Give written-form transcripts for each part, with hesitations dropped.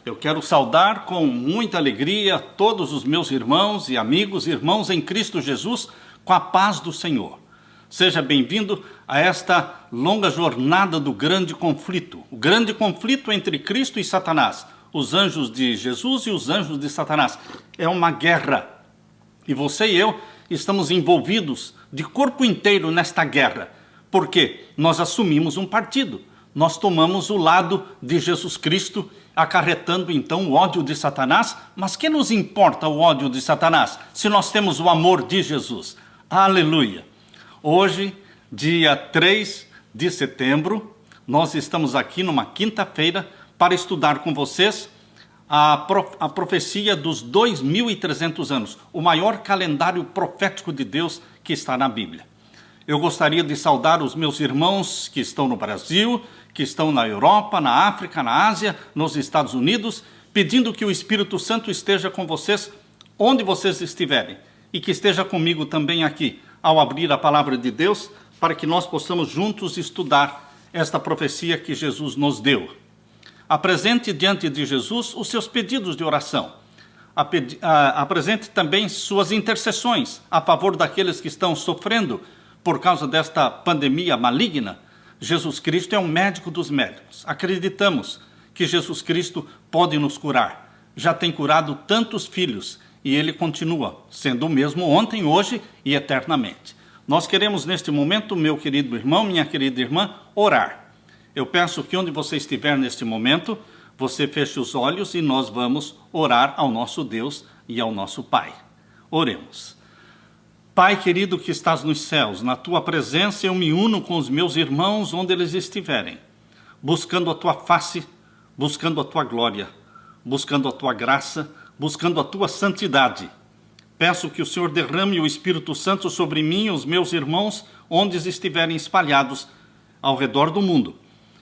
Eu quero saudar com muita alegria todos os meus irmãos e amigos, irmãos em Cristo Jesus, com a paz do Senhor. Seja bem-vindo a esta longa jornada do grande conflito. O grande conflito entre Cristo e Satanás, os anjos de Jesus e os anjos de Satanás. É uma guerra. E você e eu estamos envolvidos de corpo inteiro nesta guerra. Porque nós assumimos um partido. Nós tomamos o lado de Jesus Cristo, acarretando então o ódio de Satanás. Mas que nos importa o ódio de Satanás, se nós temos o amor de Jesus? Aleluia! Hoje, dia 3 de setembro, nós estamos aqui numa quinta-feira para estudar com vocês a profecia dos 2.300 anos, o maior calendário profético de Deus que está na Bíblia. Eu gostaria de saudar os meus irmãos que estão no Brasil, que estão na Europa, na África, na Ásia, nos Estados Unidos, pedindo que o Espírito Santo esteja com vocês onde vocês estiverem e que esteja comigo também aqui, ao abrir a palavra de Deus, para que nós possamos juntos estudar esta profecia que Jesus nos deu. Apresente diante de Jesus os seus pedidos de oração. Apresente também suas intercessões a favor daqueles que estão sofrendo por causa desta pandemia maligna. Jesus Cristo é um médico dos médicos. Acreditamos que Jesus Cristo pode nos curar. Já tem curado tantos filhos e ele continua sendo o mesmo ontem, hoje e eternamente. Nós queremos neste momento, meu querido irmão, minha querida irmã, orar. Eu peço que onde você estiver neste momento, você feche os olhos e nós vamos orar ao nosso Deus e ao nosso Pai. Oremos. Pai querido que estás nos céus, na tua presença eu me uno com os meus irmãos onde eles estiverem, buscando a tua face, buscando a tua glória, buscando a tua graça, buscando a tua santidade. Peço que o Senhor derrame o Espírito Santo sobre mim e os meus irmãos onde estiverem espalhados ao redor do mundo.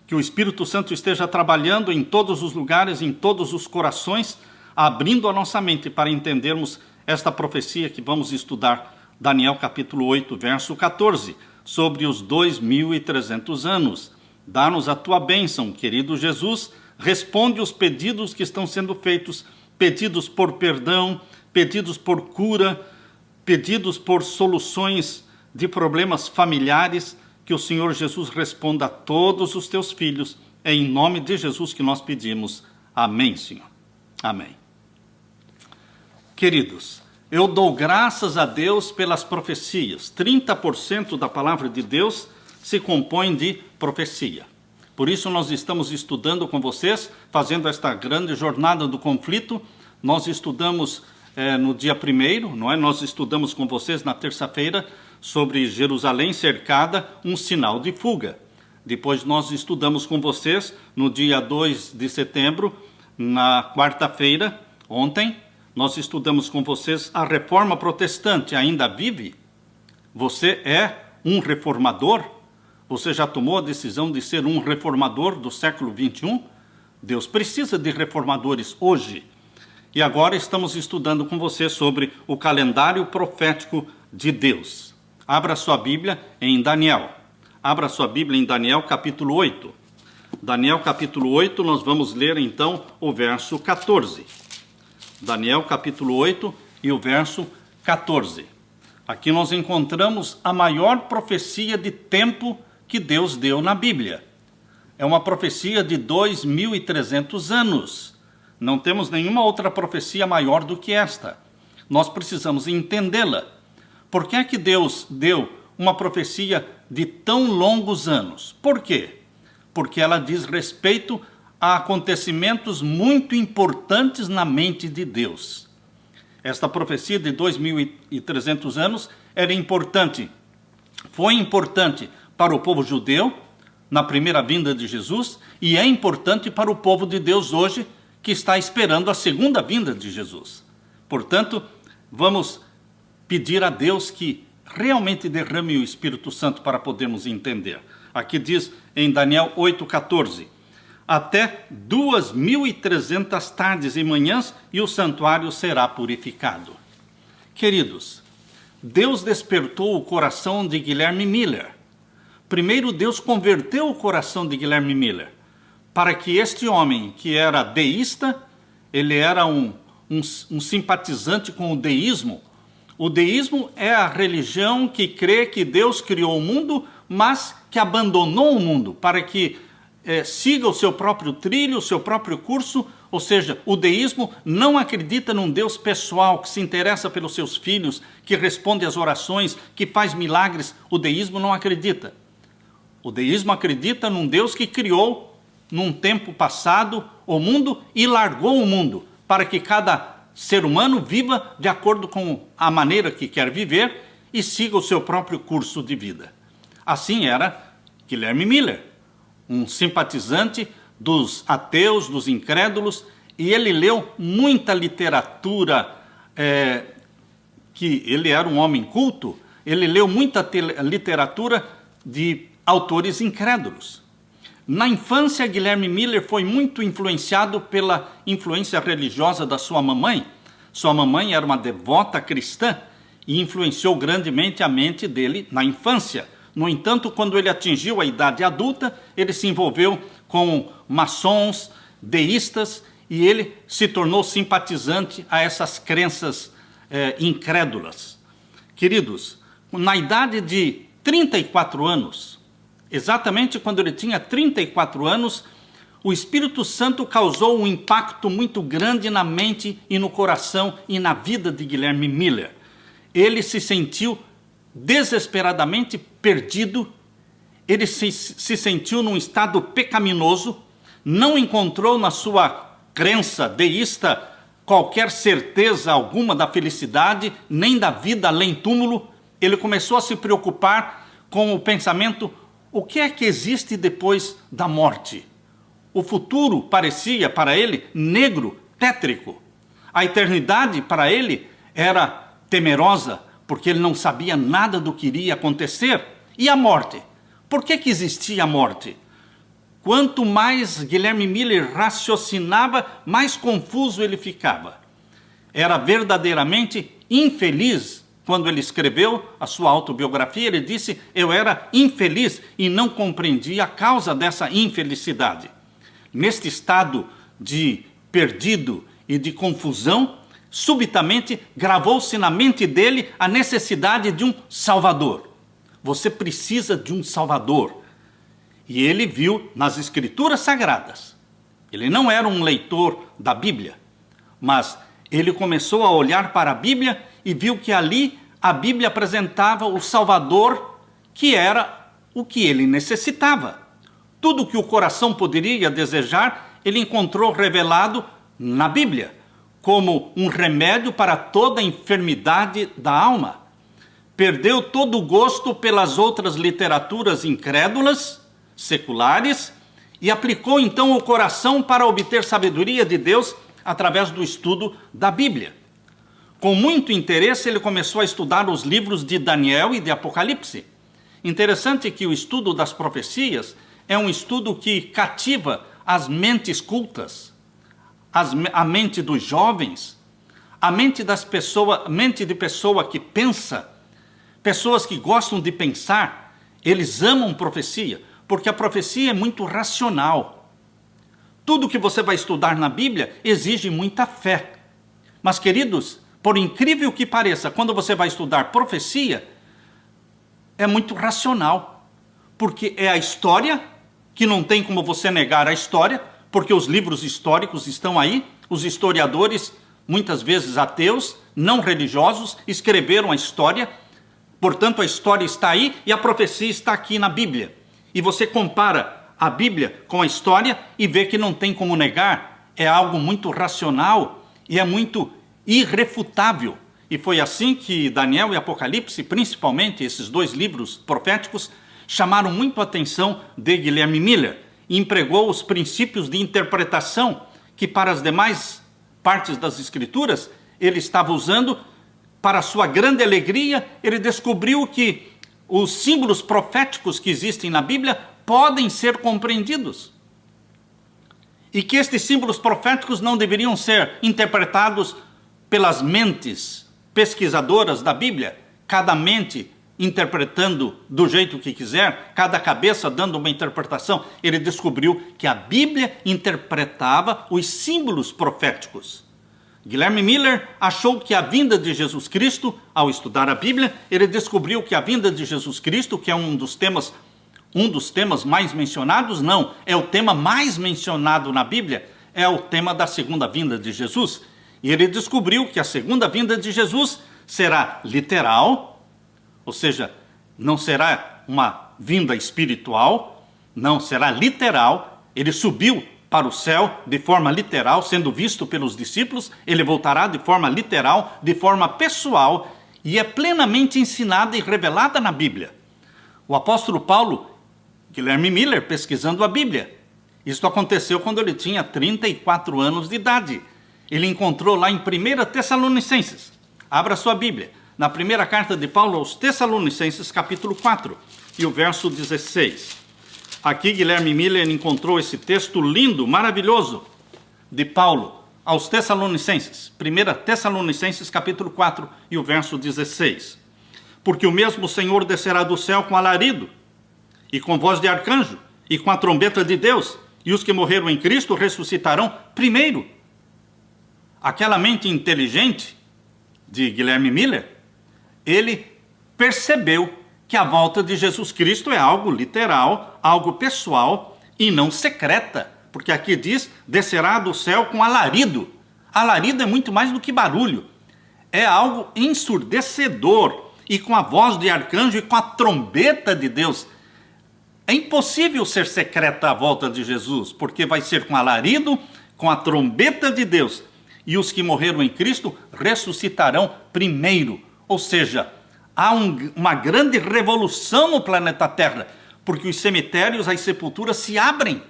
Que o Espírito Santo esteja trabalhando em todos os lugares, em todos os corações, abrindo a nossa mente para entendermos esta profecia que vamos estudar, Daniel capítulo 8, verso 14, sobre os 2.300 anos. Dá-nos a tua bênção, querido Jesus, responde os pedidos que estão sendo feitos, pedidos por perdão, pedidos por cura, pedidos por soluções de problemas familiares, que o Senhor Jesus responda a todos os teus filhos. É em nome de Jesus que nós pedimos. Amém, Senhor. Amém. Queridos, eu dou graças a Deus pelas profecias. 30% da palavra de Deus se compõe de profecia. Por isso nós estamos estudando com vocês, fazendo esta grande jornada do conflito. Nós estudamos no dia 1º, não é? Nós estudamos com vocês na terça-feira sobre Jerusalém cercada, um sinal de fuga. Depois nós estudamos com vocês no dia 2 de setembro, na quarta-feira, ontem, nós estudamos com vocês a reforma protestante ainda vive? Você é um reformador? Você já tomou a decisão de ser um reformador do século 21? Deus precisa de reformadores hoje. E agora estamos estudando com você sobre o calendário profético de Deus. Abra sua Bíblia em Daniel. Abra sua Bíblia em Daniel capítulo 8. Daniel capítulo 8, nós vamos ler então o verso 14. Daniel capítulo 8 e o verso 14. Aqui nós encontramos a maior profecia de tempo que Deus deu na Bíblia. É uma profecia de 2.300 anos. Não temos nenhuma outra profecia maior do que esta. Nós precisamos entendê-la. Por que é que Deus deu uma profecia de tão longos anos? Por quê? Porque ela diz respeito a acontecimentos muito importantes na mente de Deus. Esta profecia de 2.300 anos era importante. Foi importante para o povo judeu na primeira vinda de Jesus e é importante para o povo de Deus hoje que está esperando a segunda vinda de Jesus. Portanto, vamos pedir a Deus que realmente derrame o Espírito Santo para podermos entender. Aqui diz em Daniel 8,14: até 2.300 tardes e manhãs e o santuário será purificado. Queridos, Deus despertou o coração de Guilherme Miller. Primeiro, Deus converteu o coração de Guilherme Miller para que este homem, que era deísta, ele era um simpatizante com o deísmo. O deísmo é a religião que crê que Deus criou o mundo, mas que abandonou o mundo para que siga o seu próprio trilho, o seu próprio curso. Ou seja, o deísmo não acredita num Deus pessoal, que se interessa pelos seus filhos, que responde às orações, que faz milagres. O deísmo não acredita. O deísmo acredita num Deus que criou, num tempo passado, o mundo e largou o mundo, para que cada ser humano viva de acordo com a maneira que quer viver e siga o seu próprio curso de vida. Assim era Guilherme Miller, um simpatizante dos ateus, dos incrédulos, e ele leu muita literatura, que ele era um homem culto, ele leu muita literatura de autores incrédulos. Na infância, Guilherme Miller foi muito influenciado pela influência religiosa da sua mamãe. Sua mamãe era uma devota cristã e influenciou grandemente a mente dele na infância. No entanto, quando ele atingiu a idade adulta, ele se envolveu com maçons, deístas, e ele se tornou simpatizante a essas crenças incrédulas. Queridos, na idade de 34 anos, exatamente quando ele tinha 34 anos, o Espírito Santo causou um impacto muito grande na mente e no coração e na vida de Guilherme Miller. Ele se sentiu desesperadamente perdido, ele se sentiu num estado pecaminoso, não encontrou na sua crença deísta qualquer certeza alguma da felicidade, nem da vida além túmulo. Ele começou a se preocupar com o pensamento: o que é que existe depois da morte? O futuro parecia para ele negro, tétrico. A eternidade para ele era temerosa, porque ele não sabia nada do que iria acontecer. E a morte? Por que existia a morte? Quanto mais Guilherme Miller raciocinava, mais confuso ele ficava. Era verdadeiramente infeliz. Quando ele escreveu a sua autobiografia, ele disse: eu era infeliz e não compreendia a causa dessa infelicidade. Neste estado de perdido e de confusão, subitamente gravou-se na mente dele a necessidade de um Salvador. Você precisa de um Salvador. E ele viu nas Escrituras Sagradas. Ele não era um leitor da Bíblia, mas ele começou a olhar para a Bíblia e viu que ali a Bíblia apresentava o Salvador, que era o que ele necessitava. Tudo que o coração poderia desejar, ele encontrou revelado na Bíblia, como um remédio para toda a enfermidade da alma. Perdeu todo o gosto pelas outras literaturas incrédulas, seculares, e aplicou então o coração para obter sabedoria de Deus através do estudo da Bíblia. Com muito interesse, ele começou a estudar os livros de Daniel e de Apocalipse. Interessante que o estudo das profecias é um estudo que cativa as mentes cultas, a mente dos jovens, a mente de pessoa que pensa, pessoas que gostam de pensar. Eles amam profecia, porque a profecia é muito racional. Tudo que você vai estudar na Bíblia exige muita fé. Mas, queridos, por incrível que pareça, quando você vai estudar profecia, é muito racional, porque é a história, que não tem como você negar a história, porque os livros históricos estão aí, os historiadores, muitas vezes ateus, não religiosos, escreveram a história, portanto a história está aí e a profecia está aqui na Bíblia. E você compara a Bíblia com a história e vê que não tem como negar, é algo muito racional e é muito irrefutável. E foi assim que Daniel e Apocalipse, principalmente esses dois livros proféticos, chamaram muito a atenção de Guilherme Miller e empregou os princípios de interpretação que para as demais partes das Escrituras ele estava usando. Para sua grande alegria, ele descobriu que os símbolos proféticos que existem na Bíblia podem ser compreendidos. E que estes símbolos proféticos não deveriam ser interpretados pelas mentes pesquisadoras da Bíblia, cada mente interpretando do jeito que quiser, cada cabeça dando uma interpretação, ele descobriu que a Bíblia interpretava os símbolos proféticos. Guilherme Miller achou que a vinda de Jesus Cristo, ao estudar a Bíblia, ele descobriu que a vinda de Jesus Cristo, que é um dos temas mais mencionados, não, é o tema mais mencionado na Bíblia, é o tema da segunda vinda de Jesus. E ele descobriu que a segunda vinda de Jesus será literal, ou seja, não será uma vinda espiritual, não, será literal. Ele subiu para o céu de forma literal, sendo visto pelos discípulos, ele voltará de forma literal, de forma pessoal, e é plenamente ensinada e revelada na Bíblia. O apóstolo Paulo, Guilherme Miller, pesquisando a Bíblia, isso aconteceu quando ele tinha 34 anos de idade. Ele encontrou lá em 1 Tessalonicenses, abra sua Bíblia, na primeira carta de Paulo aos Tessalonicenses, capítulo 4, e o verso 16. Aqui Guilherme Miller encontrou esse texto lindo, maravilhoso, de Paulo aos Tessalonicenses. 1 Tessalonicenses, capítulo 4, e o verso 16. Porque o mesmo Senhor descerá do céu com alarido, e com voz de arcanjo, e com a trombeta de Deus, e os que morreram em Cristo ressuscitarão primeiro. Aquela mente inteligente de Guilherme Miller, ele percebeu que a volta de Jesus Cristo é algo literal, algo pessoal e não secreta, porque aqui diz, descerá do céu com alarido. Alarido é muito mais do que barulho, é algo ensurdecedor, e com a voz de arcanjo e com a trombeta de Deus. É impossível ser secreta a volta de Jesus, porque vai ser com alarido, com a trombeta de Deus, e os que morreram em Cristo ressuscitarão primeiro. Ou seja, há uma grande revolução no planeta Terra, porque os cemitérios, as sepulturas se abrem,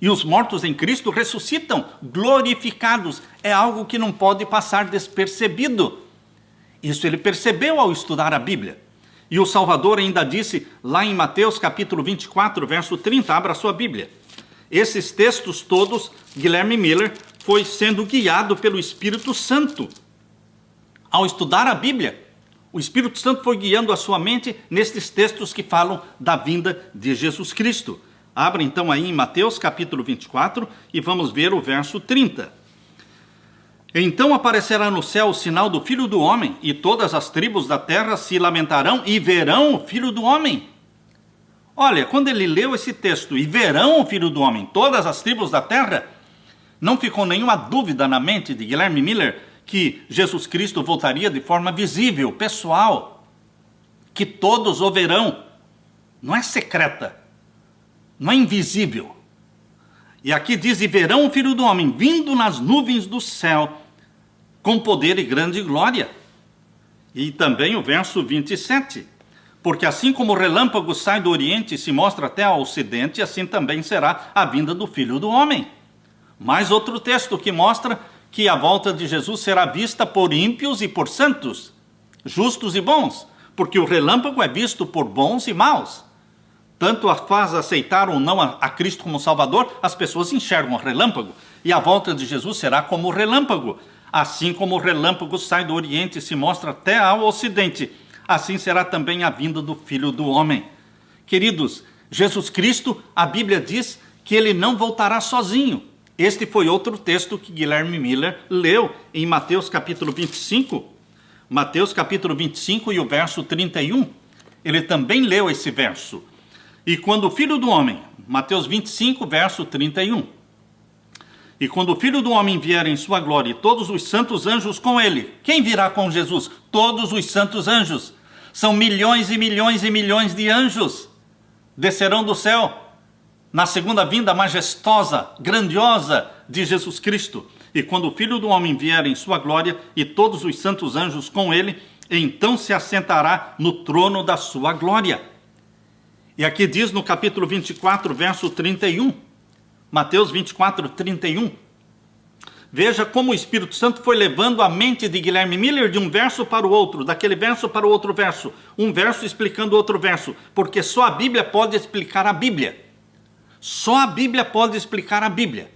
e os mortos em Cristo ressuscitam, glorificados. É algo que não pode passar despercebido. Isso ele percebeu ao estudar a Bíblia. E o Salvador ainda disse, lá em Mateus capítulo 24, verso 30, abra sua Bíblia. Esses textos todos, Guilherme Miller foi sendo guiado pelo Espírito Santo. Ao estudar a Bíblia, o Espírito Santo foi guiando a sua mente nestes textos que falam da vinda de Jesus Cristo. Abra então aí em Mateus capítulo 24 e vamos ver o verso 30. Então aparecerá no céu o sinal do Filho do Homem, e todas as tribos da terra se lamentarão e verão o Filho do Homem. Olha, quando ele leu esse texto, e verão o Filho do Homem, todas as tribos da terra, não ficou nenhuma dúvida na mente de Guilherme Miller que Jesus Cristo voltaria de forma visível, pessoal, que todos o verão. Não é secreta, não é invisível. E aqui diz, e verão o Filho do Homem vindo nas nuvens do céu, com poder e grande glória. E também o verso 27. Porque assim como o relâmpago sai do oriente e se mostra até ao ocidente, assim também será a vinda do Filho do Homem. Mais outro texto que mostra que a volta de Jesus será vista por ímpios e por santos, justos e bons, porque o relâmpago é visto por bons e maus. Tanto a faz aceitar ou não a Cristo como Salvador, as pessoas enxergam o relâmpago, e a volta de Jesus será como o relâmpago. Assim como o relâmpago sai do oriente e se mostra até ao ocidente, assim será também a vinda do Filho do Homem. Queridos, Jesus Cristo, a Bíblia diz que ele não voltará sozinho. Este foi outro texto que Guilherme Miller leu em Mateus capítulo 25. Mateus capítulo 25 e o verso 31. Ele também leu esse verso. E quando o Filho do Homem, Mateus 25, verso 31. E quando o Filho do Homem vier em sua glória e todos os santos anjos com ele. Quem virá com Jesus? Todos os santos anjos. São milhões e milhões e milhões de anjos. Descerão do céu na segunda vinda majestosa, grandiosa de Jesus Cristo. E quando o Filho do Homem vier em sua glória e todos os santos anjos com ele, então se assentará no trono da sua glória. E aqui diz no capítulo 24, verso 31, Mateus 24, 31, veja como o Espírito Santo foi levando a mente de Guilherme Miller de um verso para o outro, daquele verso para o outro verso, um verso explicando outro verso, porque só a Bíblia pode explicar a Bíblia. Só a Bíblia pode explicar a Bíblia.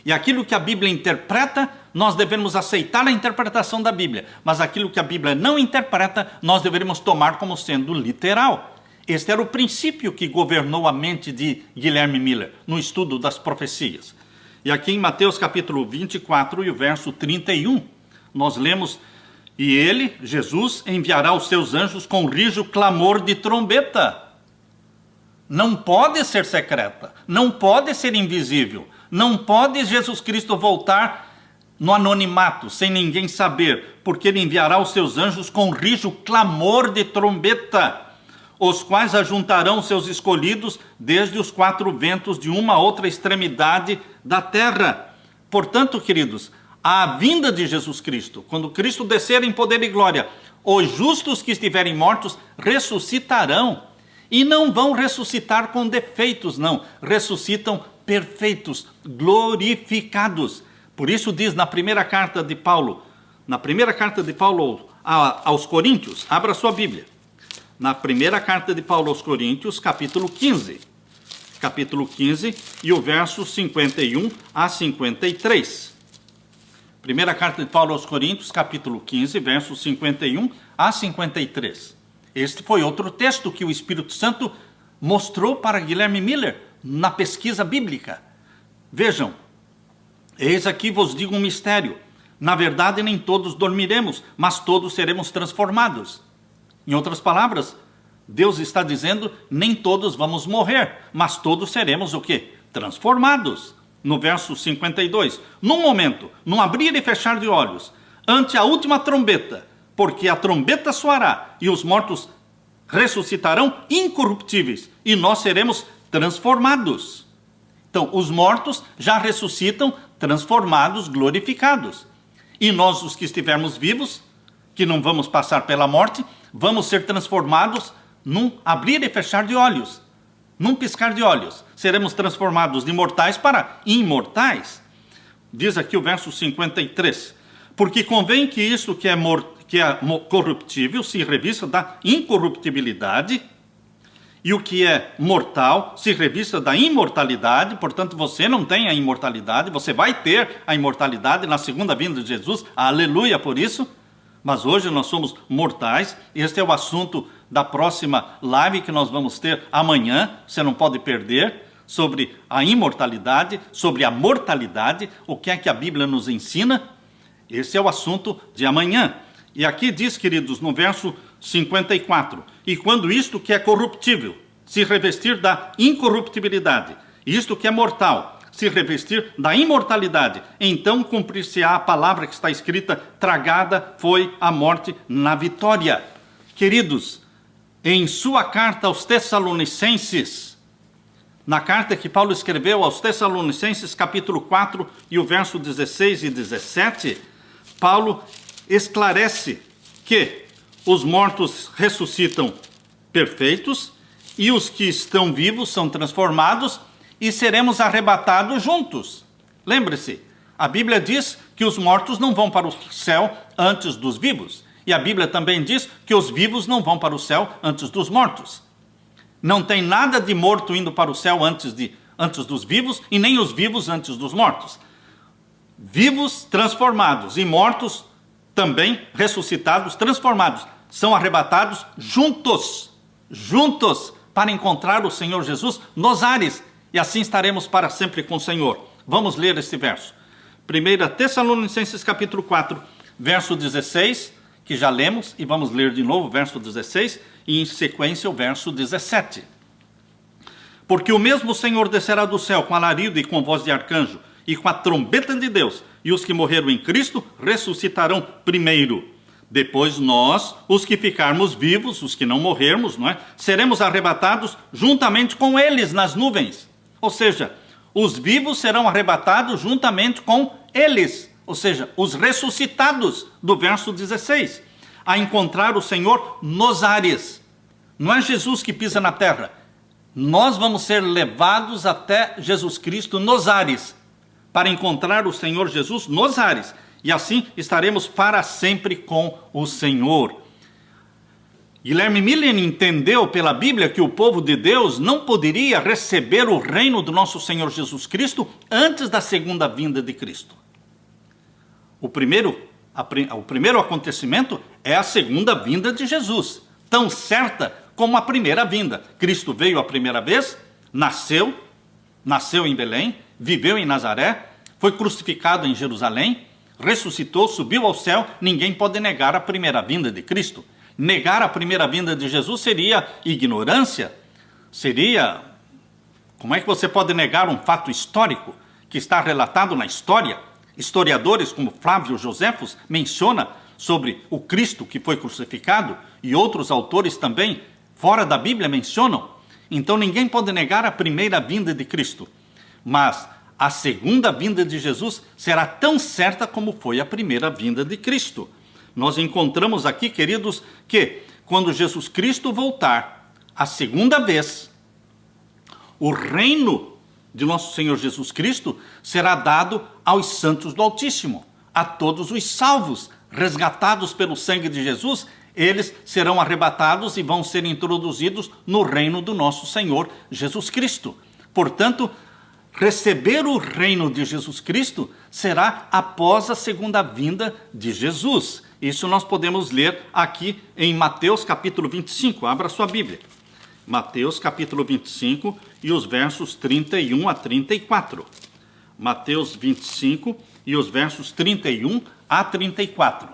E aquilo que a Bíblia interpreta, nós devemos aceitar a interpretação da Bíblia. Mas aquilo que a Bíblia não interpreta, nós devemos tomar como sendo literal. Este era o princípio que governou a mente de Guilherme Miller, no estudo das profecias. E aqui em Mateus capítulo 24 e o verso 31, nós lemos: e ele, Jesus, enviará os seus anjos com rijo clamor de trombeta. Não pode ser secreta, não pode ser invisível, não pode Jesus Cristo voltar no anonimato, sem ninguém saber, porque ele enviará os seus anjos com rijo clamor de trombeta, os quais ajuntarão seus escolhidos desde os quatro ventos de uma a outra extremidade da terra. Portanto, queridos, a vinda de Jesus Cristo, quando Cristo descer em poder e glória, os justos que estiverem mortos ressuscitarão. E não vão ressuscitar com defeitos, não. Ressuscitam perfeitos, glorificados. Por isso diz na primeira carta de Paulo aos Coríntios, abra sua Bíblia. Na primeira carta de Paulo aos Coríntios, capítulo 15. Capítulo 15 e o verso 51 a 53. Primeira carta de Paulo aos Coríntios, capítulo 15, versos 51 a 53. Este foi outro texto que o Espírito Santo mostrou para Guilherme Miller na pesquisa bíblica. Vejam, eis aqui vos digo um mistério. Na verdade, nem todos dormiremos, mas todos seremos transformados. Em outras palavras, Deus está dizendo, nem todos vamos morrer, mas todos seremos o quê? Transformados. No verso 52, num momento, num abrir e fechar de olhos, ante a última trombeta, porque a trombeta soará e os mortos ressuscitarão incorruptíveis e nós seremos transformados. Então, os mortos já ressuscitam transformados, glorificados. E nós, os que estivermos vivos, que não vamos passar pela morte, vamos ser transformados num abrir e fechar de olhos, num piscar de olhos. Seremos transformados de mortais para imortais. Diz aqui o verso 53. Porque convém que isto que é corruptível se revista da incorruptibilidade, e o que é mortal se revista da imortalidade. Portanto, você não tem a imortalidade, você vai ter a imortalidade na segunda vinda de Jesus. Aleluia por isso. Mas hoje nós somos mortais. Este é o assunto da próxima live que nós vamos ter amanhã. Você não pode perder, sobre a imortalidade, sobre a mortalidade, o que é que a Bíblia nos ensina. Esse é o assunto de amanhã. E aqui diz, queridos, no verso 54, e quando isto que é corruptível se revestir da incorruptibilidade, e isto que é mortal se revestir da imortalidade, então cumprir-se-á a palavra que está escrita, tragada foi a morte na vitória. Queridos, em sua carta aos Tessalonicenses, na carta que Paulo escreveu aos Tessalonicenses, capítulo 4, e o verso 16 e 17, Paulo esclarece que os mortos ressuscitam perfeitos e os que estão vivos são transformados e seremos arrebatados juntos. Lembre-se, a Bíblia diz que os mortos não vão para o céu antes dos vivos. E a Bíblia também diz que os vivos não vão para o céu antes dos mortos. Não tem nada de morto indo para o céu antes dos vivos e nem os vivos antes dos mortos. Vivos transformados e mortos também ressuscitados, transformados, são arrebatados juntos, para encontrar o Senhor Jesus nos ares, e assim estaremos para sempre com o Senhor. Vamos ler este verso. 1 Tessalonicenses capítulo 4, verso 16, que já lemos, e vamos ler de novo o verso 16, e em sequência o verso 17. Porque o mesmo Senhor descerá do céu com alarido e com voz de arcanjo, e com a trombeta de Deus, e os que morreram em Cristo ressuscitarão primeiro. Depois nós, os que ficarmos vivos, os que não morrermos, seremos arrebatados juntamente com eles nas nuvens. Ou seja, os vivos serão arrebatados juntamente com eles, ou seja, os ressuscitados, do verso 16, a encontrar o Senhor nos ares. Não é Jesus que pisa na terra. Nós vamos ser levados até Jesus Cristo nos ares, para encontrar o Senhor Jesus nos ares, e assim estaremos para sempre com o Senhor. Guilherme Miller entendeu pela Bíblia que o povo de Deus não poderia receber o reino do nosso Senhor Jesus Cristo antes da segunda vinda de Cristo. O primeiro acontecimento é a segunda vinda de Jesus, tão certa como a primeira vinda. Cristo veio a primeira vez, nasceu em Belém, viveu em Nazaré, foi crucificado em Jerusalém, ressuscitou, subiu ao céu. Ninguém pode negar a primeira vinda de Cristo. Negar a primeira vinda de Jesus seria ignorância, como é que você pode negar um fato histórico que está relatado na história? Historiadores como Flávio Joséfos menciona sobre o Cristo que foi crucificado, e outros autores também, fora da Bíblia, mencionam. Então ninguém pode negar a primeira vinda de Cristo, mas a segunda vinda de Jesus será tão certa como foi a primeira vinda de Cristo. Nós encontramos aqui, queridos, que quando Jesus Cristo voltar a segunda vez, o reino de nosso Senhor Jesus Cristo será dado aos santos do Altíssimo, a todos os salvos, resgatados pelo sangue de Jesus. Eles serão arrebatados e vão ser introduzidos no reino do nosso Senhor Jesus Cristo. Portanto, receber o reino de Jesus Cristo será após a segunda vinda de Jesus. Isso nós podemos ler aqui em Mateus capítulo 25. Abra sua Bíblia. Mateus capítulo 25 e os versos 31 a 34. Mateus 25 e os versos 31 a 34.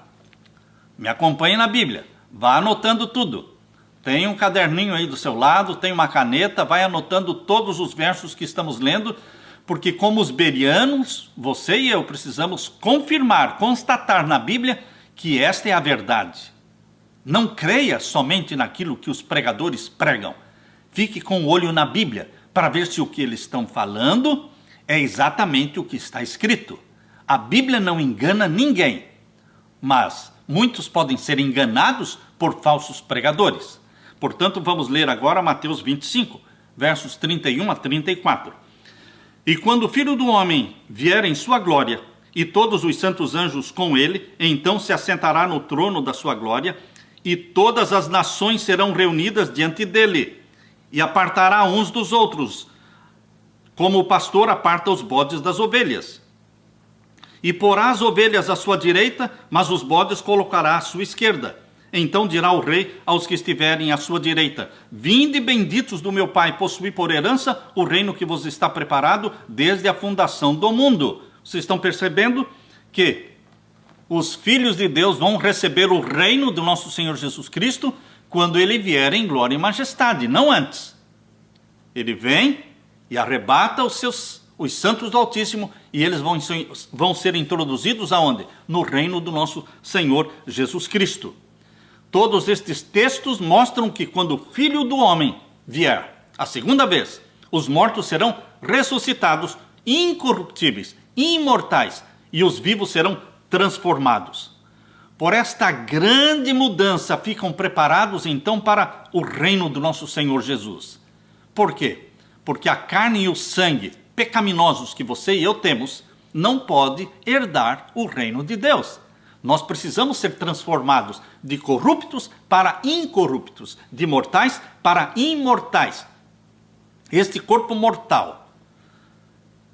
Me acompanhe na Bíblia. Vá anotando tudo. Tem um caderninho aí do seu lado, tem uma caneta, vai anotando todos os versos que estamos lendo, porque como os bereanos, você e eu precisamos confirmar, constatar na Bíblia que esta é a verdade. Não creia somente naquilo que os pregadores pregam. Fique com o olho na Bíblia para ver se o que eles estão falando é exatamente o que está escrito. A Bíblia não engana ninguém, mas muitos podem ser enganados por falsos pregadores. Portanto, vamos ler agora Mateus 25, versos 31 a 34. E quando o Filho do Homem vier em sua glória, e todos os santos anjos com ele, então se assentará no trono da sua glória, e todas as nações serão reunidas diante dele, e apartará uns dos outros, como o pastor aparta os bodes das ovelhas. E porá as ovelhas à sua direita, mas os bodes colocará à sua esquerda. Então dirá o rei aos que estiverem à sua direita: vinde benditos do meu Pai, possuí por herança o reino que vos está preparado desde a fundação do mundo. Vocês estão percebendo que os filhos de Deus vão receber o reino do nosso Senhor Jesus Cristo quando ele vier em glória e majestade, não antes. Ele vem e arrebata os santos do Altíssimo, e eles vão ser introduzidos aonde? No reino do nosso Senhor Jesus Cristo. Todos estes textos mostram que quando o Filho do Homem vier a segunda vez, os mortos serão ressuscitados, incorruptíveis, imortais, e os vivos serão transformados. Por esta grande mudança ficam preparados então para o reino do nosso Senhor Jesus. Por quê? Porque a carne e o sangue pecaminosos que você e eu temos não pode herdar o reino de Deus. Nós precisamos ser transformados de corruptos para incorruptos, de mortais para imortais. Este corpo mortal,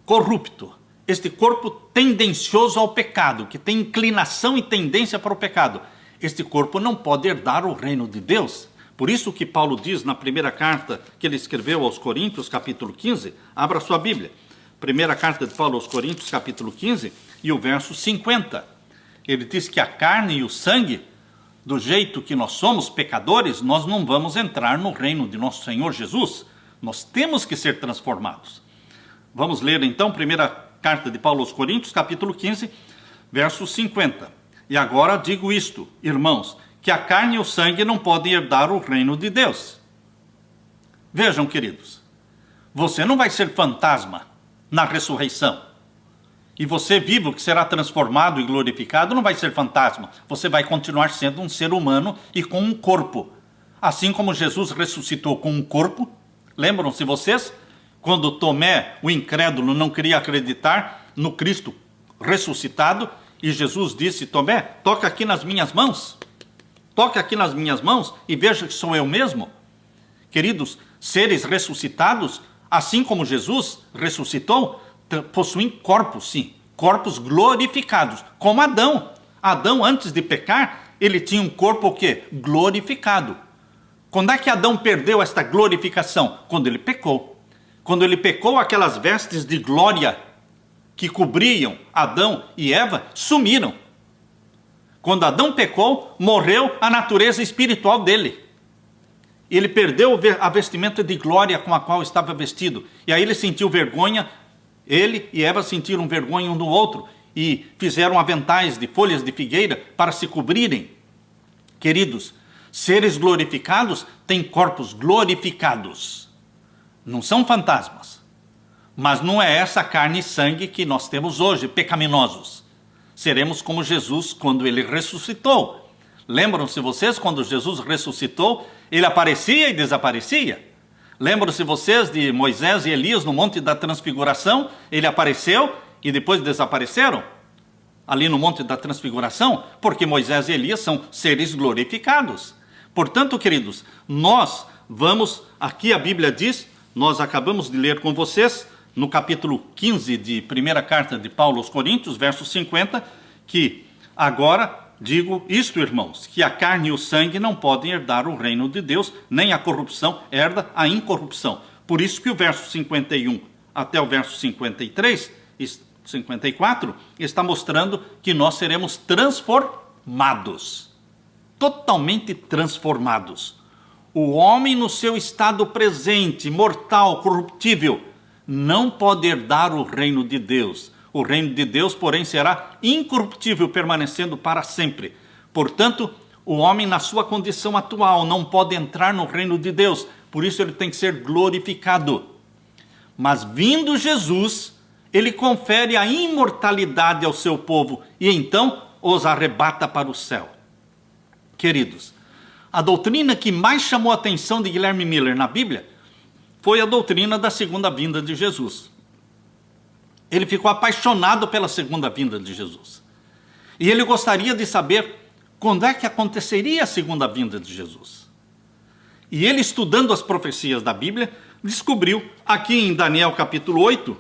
corrupto, este corpo tendencioso ao pecado, que tem inclinação e tendência para o pecado, este corpo não pode herdar o reino de Deus. Por isso que Paulo diz na primeira carta que ele escreveu aos Coríntios, capítulo 15, abra sua Bíblia. Primeira carta de Paulo aos Coríntios, capítulo 15, e o verso 50. Ele diz que a carne e o sangue, do jeito que nós somos pecadores, nós não vamos entrar no reino de nosso Senhor Jesus. Nós temos que ser transformados. Vamos ler então, primeira carta de Paulo aos Coríntios, capítulo 15, verso 50. E agora digo isto, irmãos, que a carne e o sangue não podem herdar o reino de Deus. Vejam, queridos, você não vai ser fantasma na ressurreição. E você vivo, que será transformado e glorificado, não vai ser fantasma. Você vai continuar sendo um ser humano e com um corpo. Assim como Jesus ressuscitou com um corpo. Lembram-se vocês? Quando Tomé, o incrédulo, não queria acreditar no Cristo ressuscitado, e Jesus disse: Tomé, toca aqui nas minhas mãos. Toque aqui nas minhas mãos e veja que sou eu mesmo. Queridos, seres ressuscitados, assim como Jesus ressuscitou, possuem corpos, sim, corpos glorificados, como Adão. Adão, antes de pecar, ele tinha um corpo o quê? Glorificado. Quando é que Adão perdeu esta glorificação? Quando ele pecou. Quando ele pecou, aquelas vestes de glória que cobriam Adão e Eva sumiram. Quando Adão pecou, morreu a natureza espiritual dele. Ele perdeu a vestimenta de glória com a qual estava vestido. E aí ele sentiu vergonha, ele e Eva sentiram vergonha um do outro e fizeram aventais de folhas de figueira para se cobrirem. Queridos, seres glorificados têm corpos glorificados. Não são fantasmas. Mas não é essa carne e sangue que nós temos hoje, pecaminosos. Seremos como Jesus quando ele ressuscitou. Lembram-se vocês, quando Jesus ressuscitou, ele aparecia e desaparecia? Lembram-se vocês de Moisés e Elias no Monte da Transfiguração? Ele apareceu e depois desapareceram? Ali no Monte da Transfiguração? Porque Moisés e Elias são seres glorificados. Portanto, queridos, nós vamos, aqui a Bíblia diz, nós acabamos de ler com vocês, no capítulo 15 de primeira carta de Paulo aos Coríntios, verso 50, que agora digo isto, irmãos, que a carne e o sangue não podem herdar o reino de Deus, nem a corrupção herda a incorrupção. Por isso que o verso 51 até o verso 53, 54, está mostrando que nós seremos transformados, totalmente transformados. O homem no seu estado presente, mortal, corruptível, não pode herdar o reino de Deus. O reino de Deus, porém, será incorruptível, permanecendo para sempre. Portanto, o homem, na sua condição atual, não pode entrar no reino de Deus. Por isso, ele tem que ser glorificado. Mas, vindo Jesus, ele confere a imortalidade ao seu povo e, então, os arrebata para o céu. Queridos, a doutrina que mais chamou a atenção de Guilherme Miller na Bíblia foi a doutrina da segunda vinda de Jesus. Ele ficou apaixonado pela segunda vinda de Jesus. E ele gostaria de saber quando é que aconteceria a segunda vinda de Jesus. E ele, estudando as profecias da Bíblia, descobriu aqui em Daniel capítulo 8,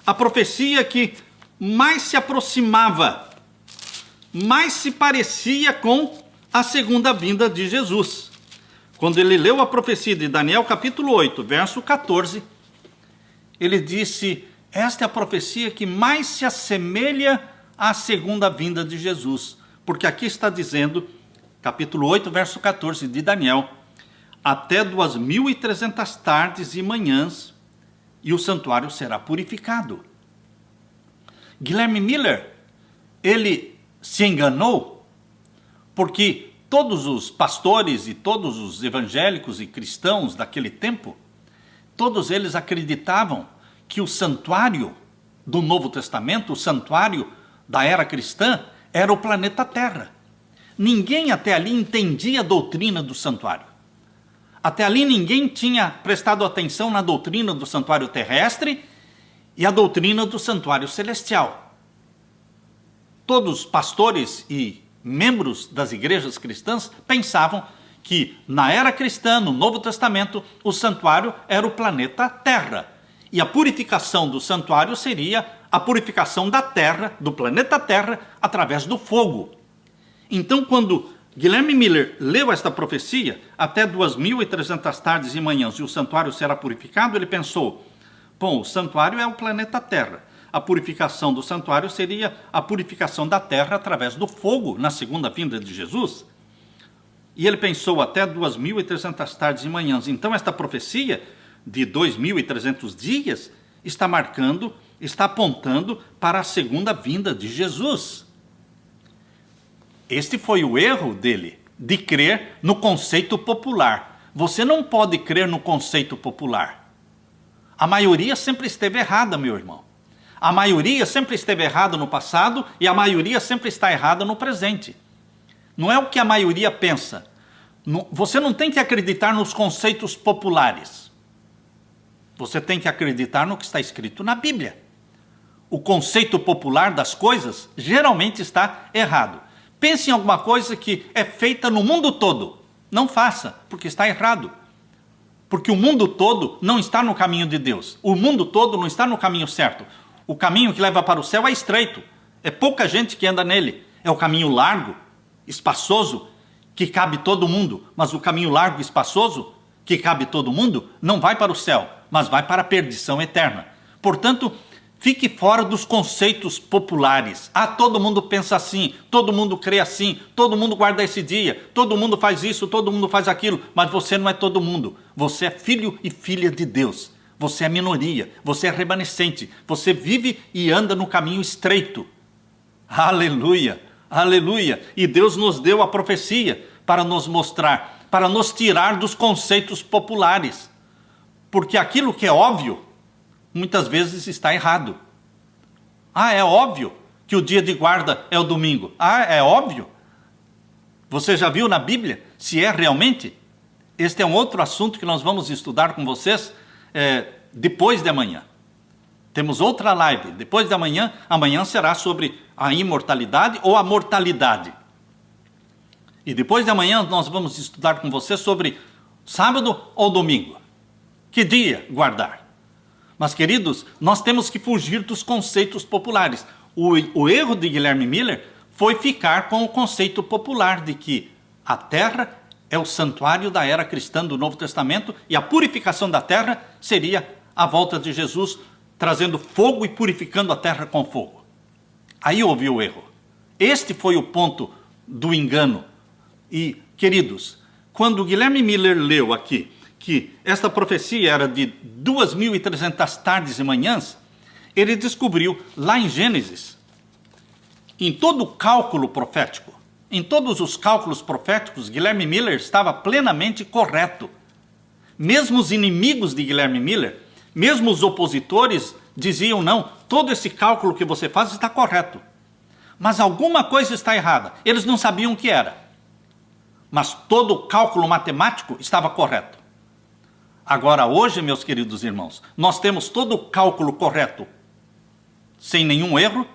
a profecia que mais se aproximava, mais se parecia com a segunda vinda de Jesus. Quando ele leu a profecia de Daniel capítulo 8, verso 14, ele disse, esta é a profecia que mais se assemelha à segunda vinda de Jesus. Porque aqui está dizendo, capítulo 8, verso 14 de Daniel, até 2.300 tardes e manhãs, e o santuário será purificado. Guilherme Miller, ele se enganou, porque todos os pastores e todos os evangélicos e cristãos daquele tempo, todos eles acreditavam que o santuário do Novo Testamento, o santuário da era cristã, era o planeta Terra. Ninguém até ali entendia a doutrina do santuário. Até ali ninguém tinha prestado atenção na doutrina do santuário terrestre e a doutrina do santuário celestial. Todos os pastores e membros das igrejas cristãs pensavam que na era cristã, no Novo Testamento, o santuário era o planeta Terra. E a purificação do santuário seria a purificação da Terra, do planeta Terra, através do fogo. Então, quando Guilherme Miller leu esta profecia, até 2.300 tardes e manhãs e o santuário será purificado, ele pensou, bom, o santuário é o planeta Terra. A purificação do santuário seria a purificação da terra através do fogo na segunda vinda de Jesus. E ele pensou até 2.300 tardes e manhãs. Então esta profecia de 2.300 dias está marcando, está apontando para a segunda vinda de Jesus. Este foi o erro dele, de crer no conceito popular. Você não pode crer no conceito popular. A maioria sempre esteve errada, meu irmão. A maioria sempre esteve errada no passado e a maioria sempre está errada no presente. Não é o que a maioria pensa. Você não tem que acreditar nos conceitos populares. Você tem que acreditar no que está escrito na Bíblia. o conceito popular das coisas, geralmente está errado. Pense em alguma coisa que é feita no mundo todo. Não faça, porque está errado. Porque o mundo todo não está no caminho de Deus. O mundo todo não está no caminho certo. O caminho que leva para o céu é estreito. É pouca gente que anda nele. É o caminho largo, espaçoso, que cabe todo mundo. Mas o caminho largo e espaçoso, que cabe todo mundo, não vai para o céu, mas vai para a perdição eterna. Portanto, fique fora dos conceitos populares. Ah, todo mundo pensa assim, todo mundo crê assim, todo mundo guarda esse dia, todo mundo faz isso, todo mundo faz aquilo, mas você não é todo mundo. Você é filho e filha de Deus. Você é minoria, você é remanescente, você vive e anda no caminho estreito. Aleluia, aleluia. E Deus nos deu a profecia para nos mostrar, para nos tirar dos conceitos populares. Porque aquilo que é óbvio, muitas vezes está errado. Ah, é óbvio que o dia de guarda é o domingo. Ah, é óbvio. Você já viu na Bíblia se é realmente? Este é um outro assunto que nós vamos estudar com vocês depois de amanhã. Temos outra live depois de amanhã. Amanhã será sobre a imortalidade ou a mortalidade. E depois de amanhã nós vamos estudar com vocês sobre sábado ou domingo. Que dia guardar? Mas, queridos, nós temos que fugir dos conceitos populares. O erro de Guilherme Miller foi ficar com o conceito popular de que a terra é o santuário da era cristã do Novo Testamento e a purificação da terra seria a volta de Jesus, trazendo fogo e purificando a terra com fogo. Aí houve o erro. Este foi o ponto do engano. E, queridos, quando Guilherme Miller leu aqui que esta profecia era de 2.300 tardes e manhãs, ele descobriu lá em Gênesis, em todo o cálculo profético, em todos os cálculos proféticos, Guilherme Miller estava plenamente correto. Mesmo os inimigos de Guilherme Miller, mesmo os opositores, diziam não, todo esse cálculo que você faz está correto. Mas alguma coisa está errada. Eles não sabiam o que era. Mas todo o cálculo matemático estava correto. Agora, hoje, meus queridos irmãos, nós temos todo o cálculo correto, sem nenhum erro,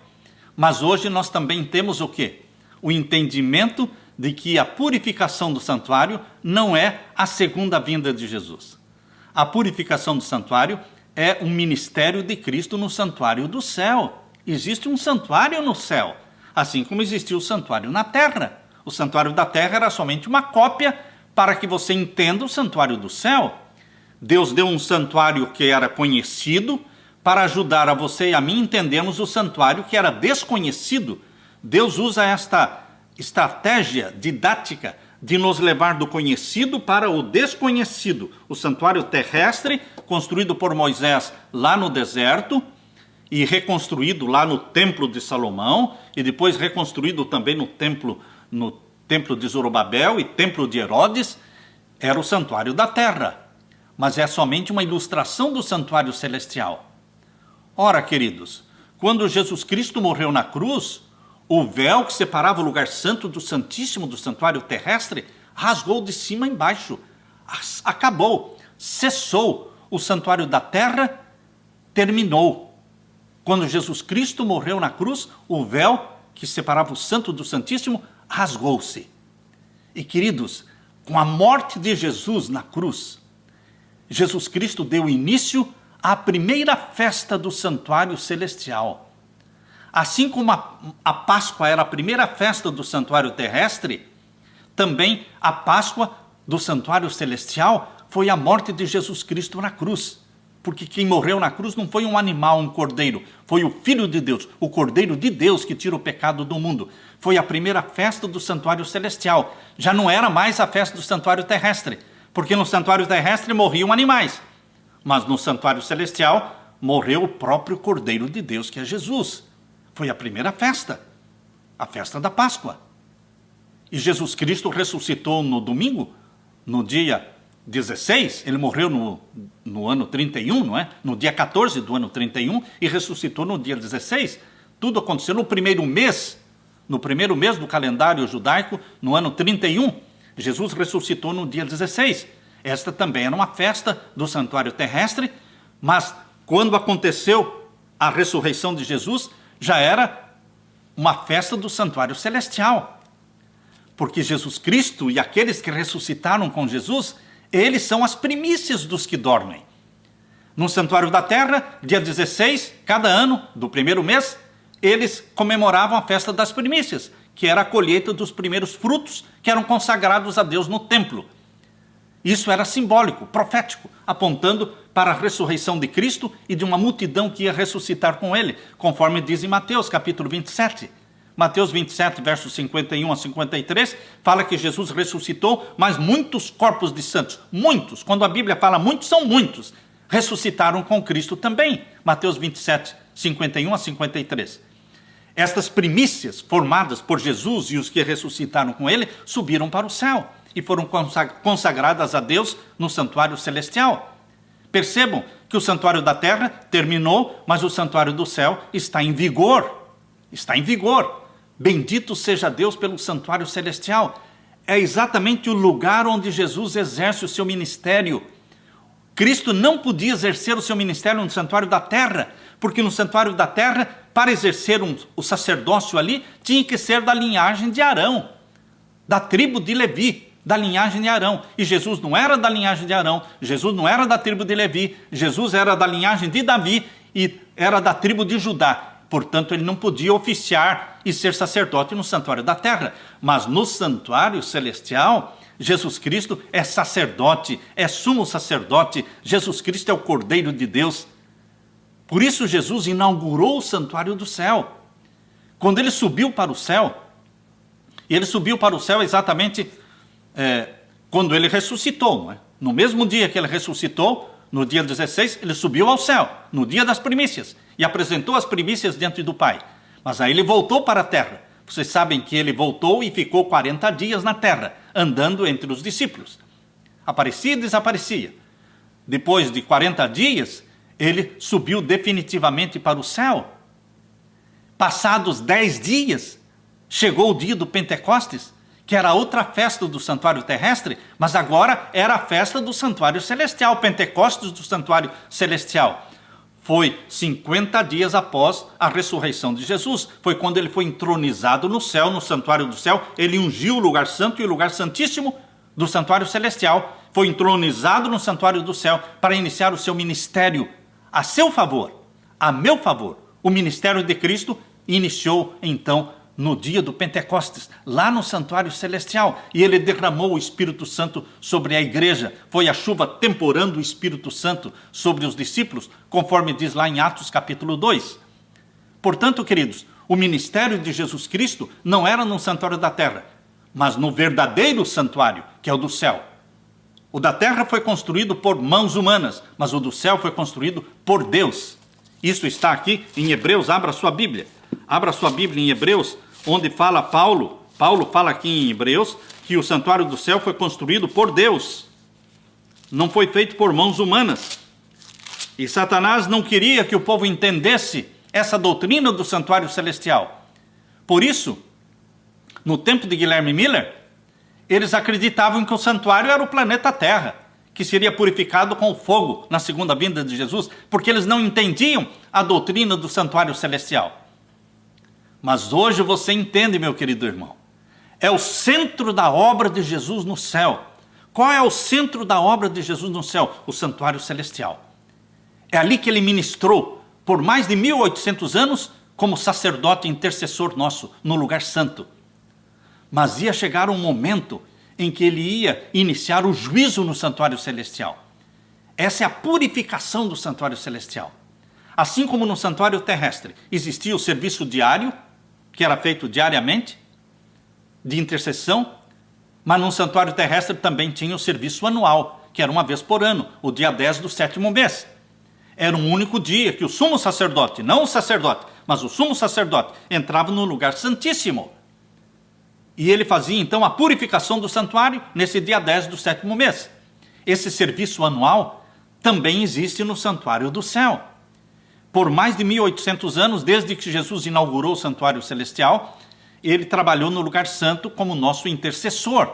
mas hoje nós também temos o quê? O entendimento de que a purificação do santuário não é a segunda vinda de Jesus. A purificação do santuário é um ministério de Cristo no santuário do céu. Existe um santuário no céu, assim como existiu o santuário na terra. O santuário da terra era somente uma cópia para que você entenda o santuário do céu. Deus deu um santuário que era conhecido para ajudar a você e a mim entendermos o santuário que era desconhecido. Deus usa esta estratégia didática de nos levar do conhecido para o desconhecido. O santuário terrestre, construído por Moisés lá no deserto e reconstruído lá no templo de Salomão e depois reconstruído também no templo de Zorobabel e templo de Herodes, era o santuário da terra. Mas é somente uma ilustração do santuário celestial. Ora, queridos, quando Jesus Cristo morreu na cruz, o véu que separava o lugar santo do santíssimo do santuário terrestre rasgou de cima a embaixo. Acabou, cessou. O santuário da terra terminou. Quando Jesus Cristo morreu na cruz, o véu que separava o santo do santíssimo rasgou-se. E, queridos, com a morte de Jesus na cruz, Jesus Cristo deu início à primeira festa do santuário celestial. Assim como a Páscoa era a primeira festa do santuário terrestre, também a Páscoa do santuário celestial foi a morte de Jesus Cristo na cruz. Porque quem morreu na cruz não foi um animal, um cordeiro, foi o Filho de Deus, o Cordeiro de Deus que tira o pecado do mundo. Foi a primeira festa do santuário celestial. Já não era mais a festa do santuário terrestre, porque no santuário terrestre morriam animais, mas no santuário celestial morreu o próprio Cordeiro de Deus, que é Jesus. Foi a primeira festa, a festa da Páscoa. E Jesus Cristo ressuscitou no domingo, no dia 16, ele morreu no ano 31, não é? No dia 14 do ano 31, e ressuscitou no dia 16. Tudo aconteceu no primeiro mês do calendário judaico, no ano 31. Jesus ressuscitou no dia 16. Esta também era uma festa do santuário terrestre, mas quando aconteceu a ressurreição de Jesus já era uma festa do santuário celestial. Porque Jesus Cristo e aqueles que ressuscitaram com Jesus, eles são as primícias dos que dormem. No santuário da terra, dia 16, cada ano do primeiro mês, eles comemoravam a festa das primícias, que era a colheita dos primeiros frutos que eram consagrados a Deus no templo. Isso era simbólico, profético, apontando para a ressurreição de Cristo e de uma multidão que ia ressuscitar com ele, conforme diz em Mateus capítulo 27. Mateus 27, versos 51 a 53, fala que Jesus ressuscitou, mas muitos corpos de santos, muitos, quando a Bíblia fala muitos, são muitos, ressuscitaram com Cristo também. Mateus 27, 51 a 53. Estas primícias formadas por Jesus e os que ressuscitaram com ele subiram para o céu e foram consagradas a Deus no santuário celestial. Percebam que o santuário da terra terminou, mas o santuário do céu está em vigor. Está em vigor. Bendito seja Deus pelo santuário celestial. É exatamente o lugar onde Jesus exerce o seu ministério. Cristo não podia exercer o seu ministério no santuário da terra, porque no santuário da terra, para exercer o sacerdócio ali, tinha que ser da linhagem de Arão, da tribo de Levi, da linhagem de Arão. E Jesus não era da linhagem de Arão, Jesus não era da tribo de Levi, Jesus era da linhagem de Davi e era da tribo de Judá. Portanto, ele não podia oficiar e ser sacerdote no santuário da terra. Mas no santuário celestial, Jesus Cristo é sacerdote, é sumo sacerdote. Jesus Cristo é o Cordeiro de Deus. Por isso Jesus inaugurou o santuário do céu. Quando ele subiu para o céu, ele subiu para o céu exatamente quando ele ressuscitou. Não é? No mesmo dia que ele ressuscitou, no dia 16, ele subiu ao céu, no dia das primícias, e apresentou as primícias diante do Pai. Mas aí ele voltou para a terra. Vocês sabem que ele voltou e ficou 40 dias na terra, andando entre os discípulos. Aparecia e desaparecia. Depois de 40 dias, ele subiu definitivamente para o céu. Passados 10 dias, chegou o dia do Pentecostes, que era outra festa do santuário terrestre, mas agora era a festa do santuário celestial, Pentecostes do santuário celestial. Foi 50 dias após a ressurreição de Jesus. Foi quando ele foi entronizado no céu, no santuário do céu. Ele ungiu o lugar santo e o lugar santíssimo do santuário celestial. Foi entronizado no santuário do céu para iniciar o seu ministério a seu favor, a meu favor. O ministério de Cristo iniciou então no dia do Pentecostes, lá no santuário celestial, e ele derramou o Espírito Santo sobre a igreja. Foi a chuva temporando o Espírito Santo sobre os discípulos, conforme diz lá em Atos capítulo 2. Portanto, queridos, o ministério de Jesus Cristo não era no santuário da terra, mas no verdadeiro santuário, que é o do céu. O da terra foi construído por mãos humanas, mas o do céu foi construído por Deus. Isso está aqui em Hebreus. Abra sua Bíblia. Abra sua Bíblia em Hebreus, onde fala Paulo. Paulo fala aqui em Hebreus que o santuário do céu foi construído por Deus. Não foi feito por mãos humanas. E Satanás não queria que o povo entendesse essa doutrina do santuário celestial. Por isso, no tempo de Guilherme Miller, eles acreditavam que o santuário era o planeta Terra, que seria purificado com o fogo na segunda vinda de Jesus, porque eles não entendiam a doutrina do santuário celestial. Mas hoje você entende, meu querido irmão. É o centro da obra de Jesus no céu. Qual é o centro da obra de Jesus no céu? O santuário celestial. É ali que ele ministrou por mais de 1800 anos como sacerdote intercessor nosso no lugar santo. Mas ia chegar um momento em que ele ia iniciar o juízo no santuário celestial. Essa é a purificação do santuário celestial. Assim como no santuário terrestre existia o serviço diário, que era feito diariamente, de intercessão, mas no santuário terrestre também tinha o serviço anual, que era uma vez por ano, o dia 10 do 7º mês. Era um único dia que o sumo sacerdote, não o sacerdote, mas o sumo sacerdote, entrava no lugar santíssimo. E ele fazia então a purificação do santuário nesse dia 10 do 7º mês. Esse serviço anual também existe no santuário do céu. Por mais de 1800 anos, desde que Jesus inaugurou o santuário celestial, ele trabalhou no lugar santo como nosso intercessor.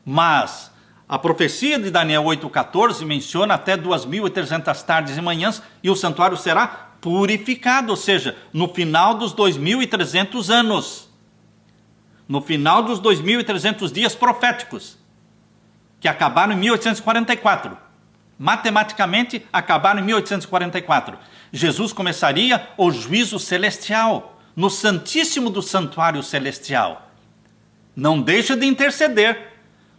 Mas a profecia de Daniel 8,14 menciona até 2.300 tardes e manhãs, e o santuário será purificado, ou seja, no final dos 2.300 anos. No final dos 2.300 dias proféticos, que acabaram em 1844. Matematicamente, acabaram em 1844. Jesus começaria o juízo celestial, no Santíssimo do Santuário Celestial. Não deixa de interceder,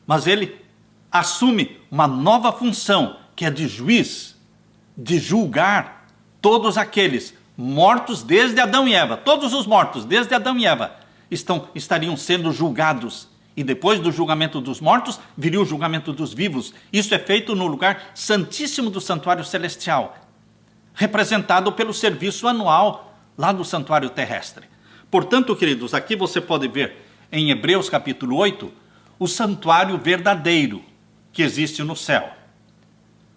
mas ele assume uma nova função, que é de juiz, de julgar todos aqueles mortos desde Adão e Eva. Todos os mortos desde Adão e Eva estariam sendo julgados. E depois do julgamento dos mortos, viria o julgamento dos vivos. Isso é feito no lugar santíssimo do santuário celestial, representado pelo serviço anual lá do santuário terrestre. Portanto, queridos, aqui você pode ver em Hebreus capítulo 8, o santuário verdadeiro que existe no céu.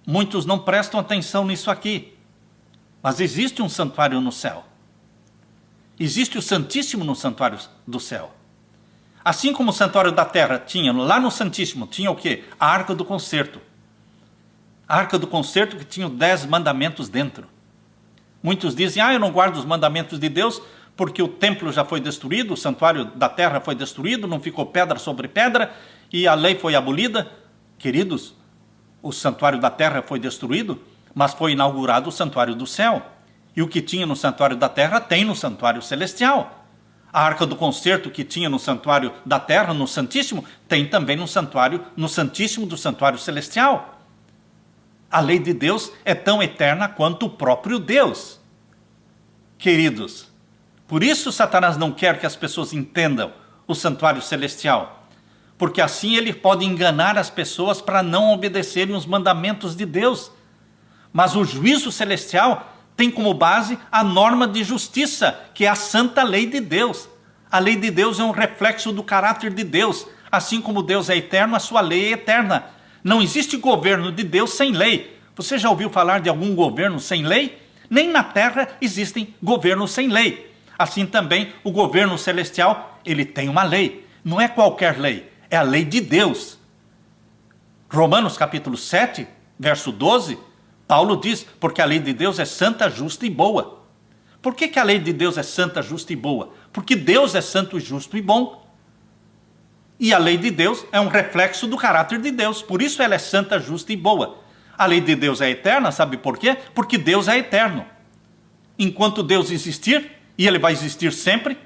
Muitos não prestam atenção nisso aqui, mas existe um santuário no céu. Existe o Santíssimo no santuário do céu. Assim como o santuário da terra tinha, lá no Santíssimo, tinha o quê? A Arca do Concerto. A Arca do Concerto que tinha 10 mandamentos dentro. Muitos dizem, eu não guardo os mandamentos de Deus porque o templo já foi destruído, o santuário da terra foi destruído, não ficou pedra sobre pedra e a lei foi abolida. Queridos, o santuário da terra foi destruído, mas foi inaugurado o santuário do céu. E o que tinha no santuário da terra tem no santuário celestial. A Arca do Concerto que tinha no santuário da terra, no Santíssimo, tem também no Santíssimo do santuário celestial. A lei de Deus é tão eterna quanto o próprio Deus. Queridos, por isso Satanás não quer que as pessoas entendam o santuário celestial, porque assim ele pode enganar as pessoas para não obedecerem os mandamentos de Deus. Mas o juízo celestial tem como base a norma de justiça, que é a santa lei de Deus. A lei de Deus é um reflexo do caráter de Deus. Assim como Deus é eterno, a sua lei é eterna. Não existe governo de Deus sem lei. Você já ouviu falar de algum governo sem lei? Nem na terra existem governos sem lei. Assim também o governo celestial, ele tem uma lei. Não é qualquer lei, é a lei de Deus. Romanos capítulo 7, verso 12, Paulo diz, porque a lei de Deus é santa, justa e boa. Por que a lei de Deus é santa, justa e boa? Porque Deus é santo, justo e bom. E a lei de Deus é um reflexo do caráter de Deus. Por isso ela é santa, justa e boa. A lei de Deus é eterna, sabe por quê? Porque Deus é eterno. Enquanto Deus existir, e ele vai existir sempre,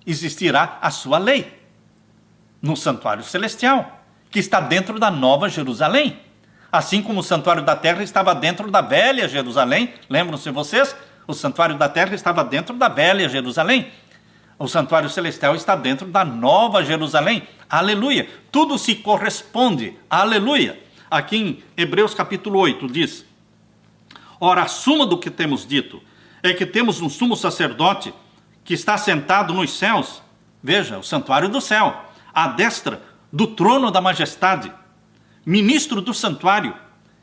existirá a sua lei no santuário celestial, que está dentro da Nova Jerusalém. Assim como o santuário da terra estava dentro da velha Jerusalém. Lembram-se vocês? O santuário da terra estava dentro da velha Jerusalém. O santuário celestial está dentro da Nova Jerusalém. Aleluia! Tudo se corresponde. Aleluia! Aqui em Hebreus capítulo 8 diz, ora, a suma do que temos dito é que temos um sumo sacerdote que está sentado nos céus. Veja, o santuário do céu, à destra do trono da majestade, ministro do santuário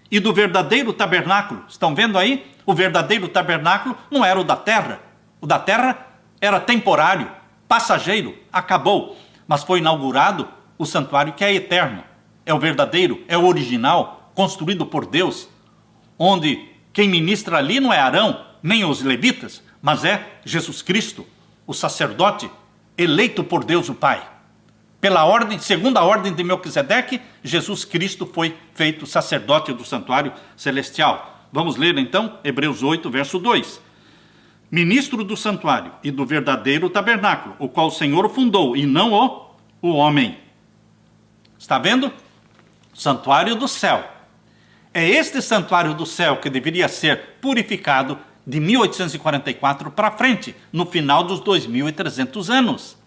e do verdadeiro tabernáculo. Estão vendo aí? O verdadeiro tabernáculo não era o da terra. O da terra era temporário, passageiro, acabou. Mas foi inaugurado o santuário que é eterno. É o verdadeiro, é o original, construído por Deus. Onde quem ministra ali não é Arão, nem os levitas, mas é Jesus Cristo, o sacerdote eleito por Deus o Pai. Pela ordem, segundo a ordem de Melquisedeque, Jesus Cristo foi feito sacerdote do santuário celestial. Vamos ler então Hebreus 8, verso 2. Ministro do santuário e do verdadeiro tabernáculo, o qual o Senhor fundou, e não o homem. Está vendo? Santuário do céu. É este santuário do céu que deveria ser purificado de 1844 para frente, no final dos 2.300 anos.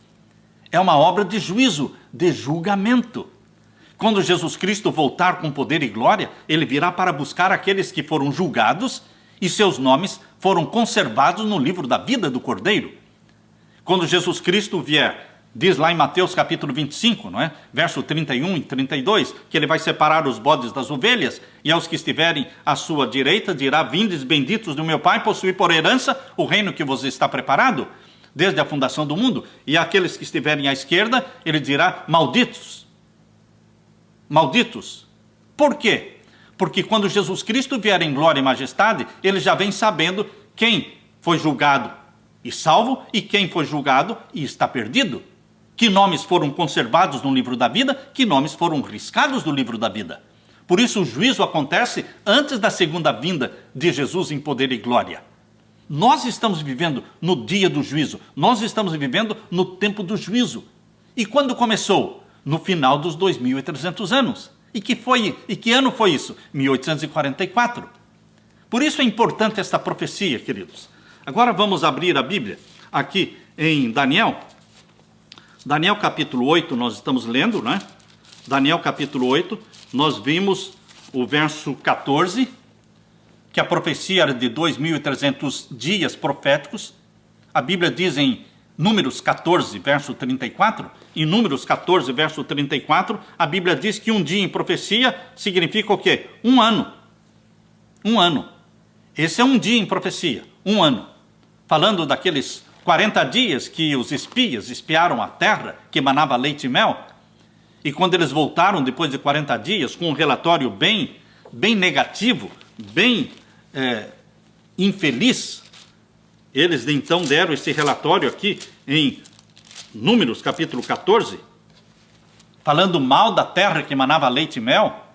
É uma obra de juízo, de julgamento. Quando Jesus Cristo voltar com poder e glória, ele virá para buscar aqueles que foram julgados e seus nomes foram conservados no livro da vida do Cordeiro. Quando Jesus Cristo vier, diz lá em Mateus capítulo 25, não é? Verso 31 e 32, que ele vai separar os bodes das ovelhas, e aos que estiverem à sua direita dirá, vindes benditos do meu Pai, possuir por herança o reino que vos está preparado desde a fundação do mundo, e aqueles que estiverem à esquerda, ele dirá, malditos. Malditos. Por quê? Porque quando Jesus Cristo vier em glória e majestade, ele já vem sabendo quem foi julgado e salvo e quem foi julgado e está perdido. Que nomes foram conservados no livro da vida, que nomes foram riscados do livro da vida. Por isso o juízo acontece antes da segunda vinda de Jesus em poder e glória. Nós estamos vivendo no dia do juízo, nós estamos vivendo no tempo do juízo. E quando começou? No final dos 2.300 anos. E que ano foi isso? 1844. Por isso é importante esta profecia, queridos. Agora vamos abrir a Bíblia aqui em Daniel. Daniel capítulo 8, nós estamos lendo, né? Daniel capítulo 8, nós vimos o verso 14, que a profecia era de 2.300 dias proféticos. A Bíblia diz em Números 14, verso 34, em Números 14, verso 34, a Bíblia diz que um dia em profecia significa o quê? Um ano. Um ano. Esse é um dia em profecia, um ano. Falando daqueles 40 dias que os espias espiaram a terra, que emanava leite e mel, e quando eles voltaram depois de 40 dias, com um relatório bem negativo, bem infeliz, eles então deram esse relatório aqui em Números capítulo 14, falando mal da terra que emanava leite e mel,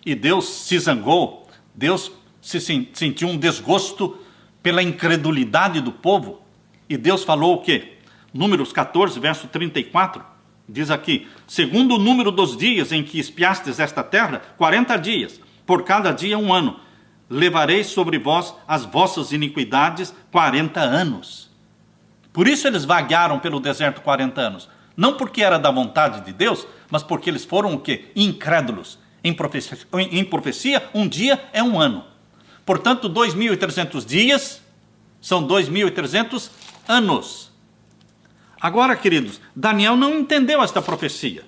e Deus se zangou, Deus sentiu um desgosto pela incredulidade do povo, e Deus falou o quê? Números 14, verso 34, diz aqui: segundo o número dos dias em que espiastes esta terra, 40 dias, por cada dia um ano, levarei sobre vós as vossas iniquidades 40 anos. Por isso eles vaguearam pelo deserto 40 anos. Não porque era da vontade de Deus, mas porque eles foram o quê? Incrédulos. Em profecia, um dia é um ano. Portanto, 2.300 dias são 2.300 anos. Agora, queridos, Daniel não entendeu esta profecia.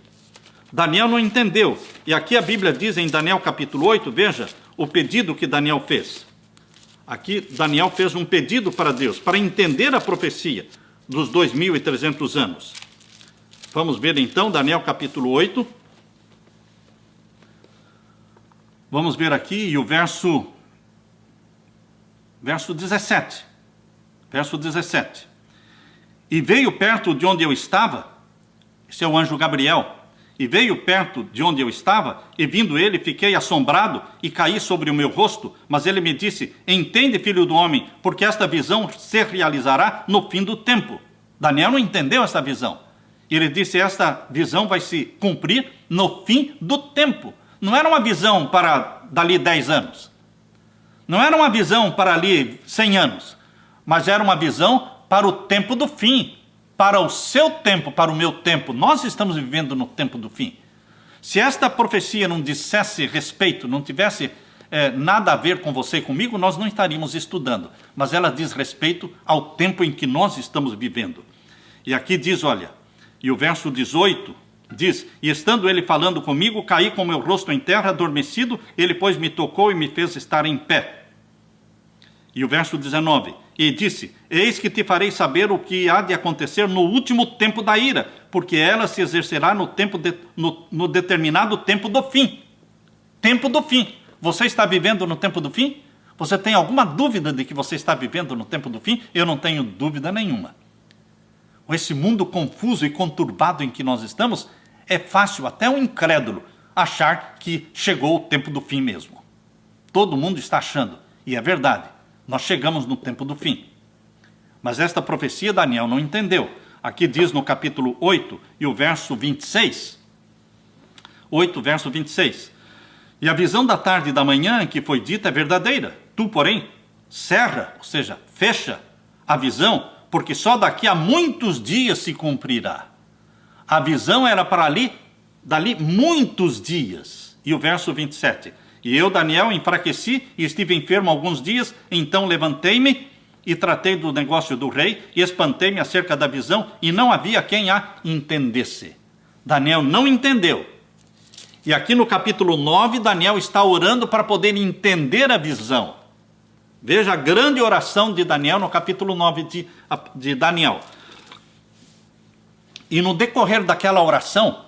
Daniel não entendeu. E aqui a Bíblia diz em Daniel capítulo 8, veja o pedido que Daniel fez. Aqui Daniel fez um pedido para Deus, para entender a profecia dos 2.300 anos. Vamos ver então Daniel capítulo 8. Vamos ver aqui e o verso 17. Verso 17. E veio perto de onde eu estava, esse é o anjo Gabriel, e veio perto de onde eu estava, e vindo ele, fiquei assombrado, e caí sobre o meu rosto, mas ele me disse: entende, filho do homem, porque esta visão se realizará no fim do tempo. Daniel não entendeu esta visão. Ele disse: esta visão vai se cumprir no fim do tempo. Não era uma visão para dali 10 anos. Não era uma visão para ali 100 anos. Mas era uma visão para o tempo do fim. Para o seu tempo, para o meu tempo. Nós estamos vivendo no tempo do fim. Se esta profecia não dissesse respeito, não tivesse nada a ver com você e comigo, nós não estaríamos estudando. Mas ela diz respeito ao tempo em que nós estamos vivendo. E aqui diz, olha, e o verso 18 diz: e estando ele falando comigo, caí com meu rosto em terra, adormecido, ele pois me tocou e me fez estar em pé. E o verso 19, e disse: eis que te farei saber o que há de acontecer no último tempo da ira, porque ela se exercerá no determinado tempo do fim. Tempo do fim. Você está vivendo no tempo do fim? Você tem alguma dúvida de que você está vivendo no tempo do fim? Eu não tenho dúvida nenhuma. Com esse mundo confuso e conturbado em que nós estamos, é fácil até um incrédulo achar que chegou o tempo do fim mesmo. Todo mundo está achando, e é verdade. Nós chegamos no tempo do fim. Mas esta profecia Daniel não entendeu. Aqui diz no capítulo 8 e o verso 26. 8, verso 26. E a visão da tarde e da manhã que foi dita é verdadeira. Tu, porém, cerra, ou seja, fecha a visão, porque só daqui a muitos dias se cumprirá. A visão era para dali muitos dias. E o verso 27. E eu, Daniel, enfraqueci e estive enfermo alguns dias, então levantei-me e tratei do negócio do rei e espantei-me acerca da visão e não havia quem a entendesse. Daniel não entendeu. E aqui no capítulo 9, Daniel está orando para poder entender a visão. Veja a grande oração de Daniel no capítulo 9 de Daniel. E no decorrer daquela oração,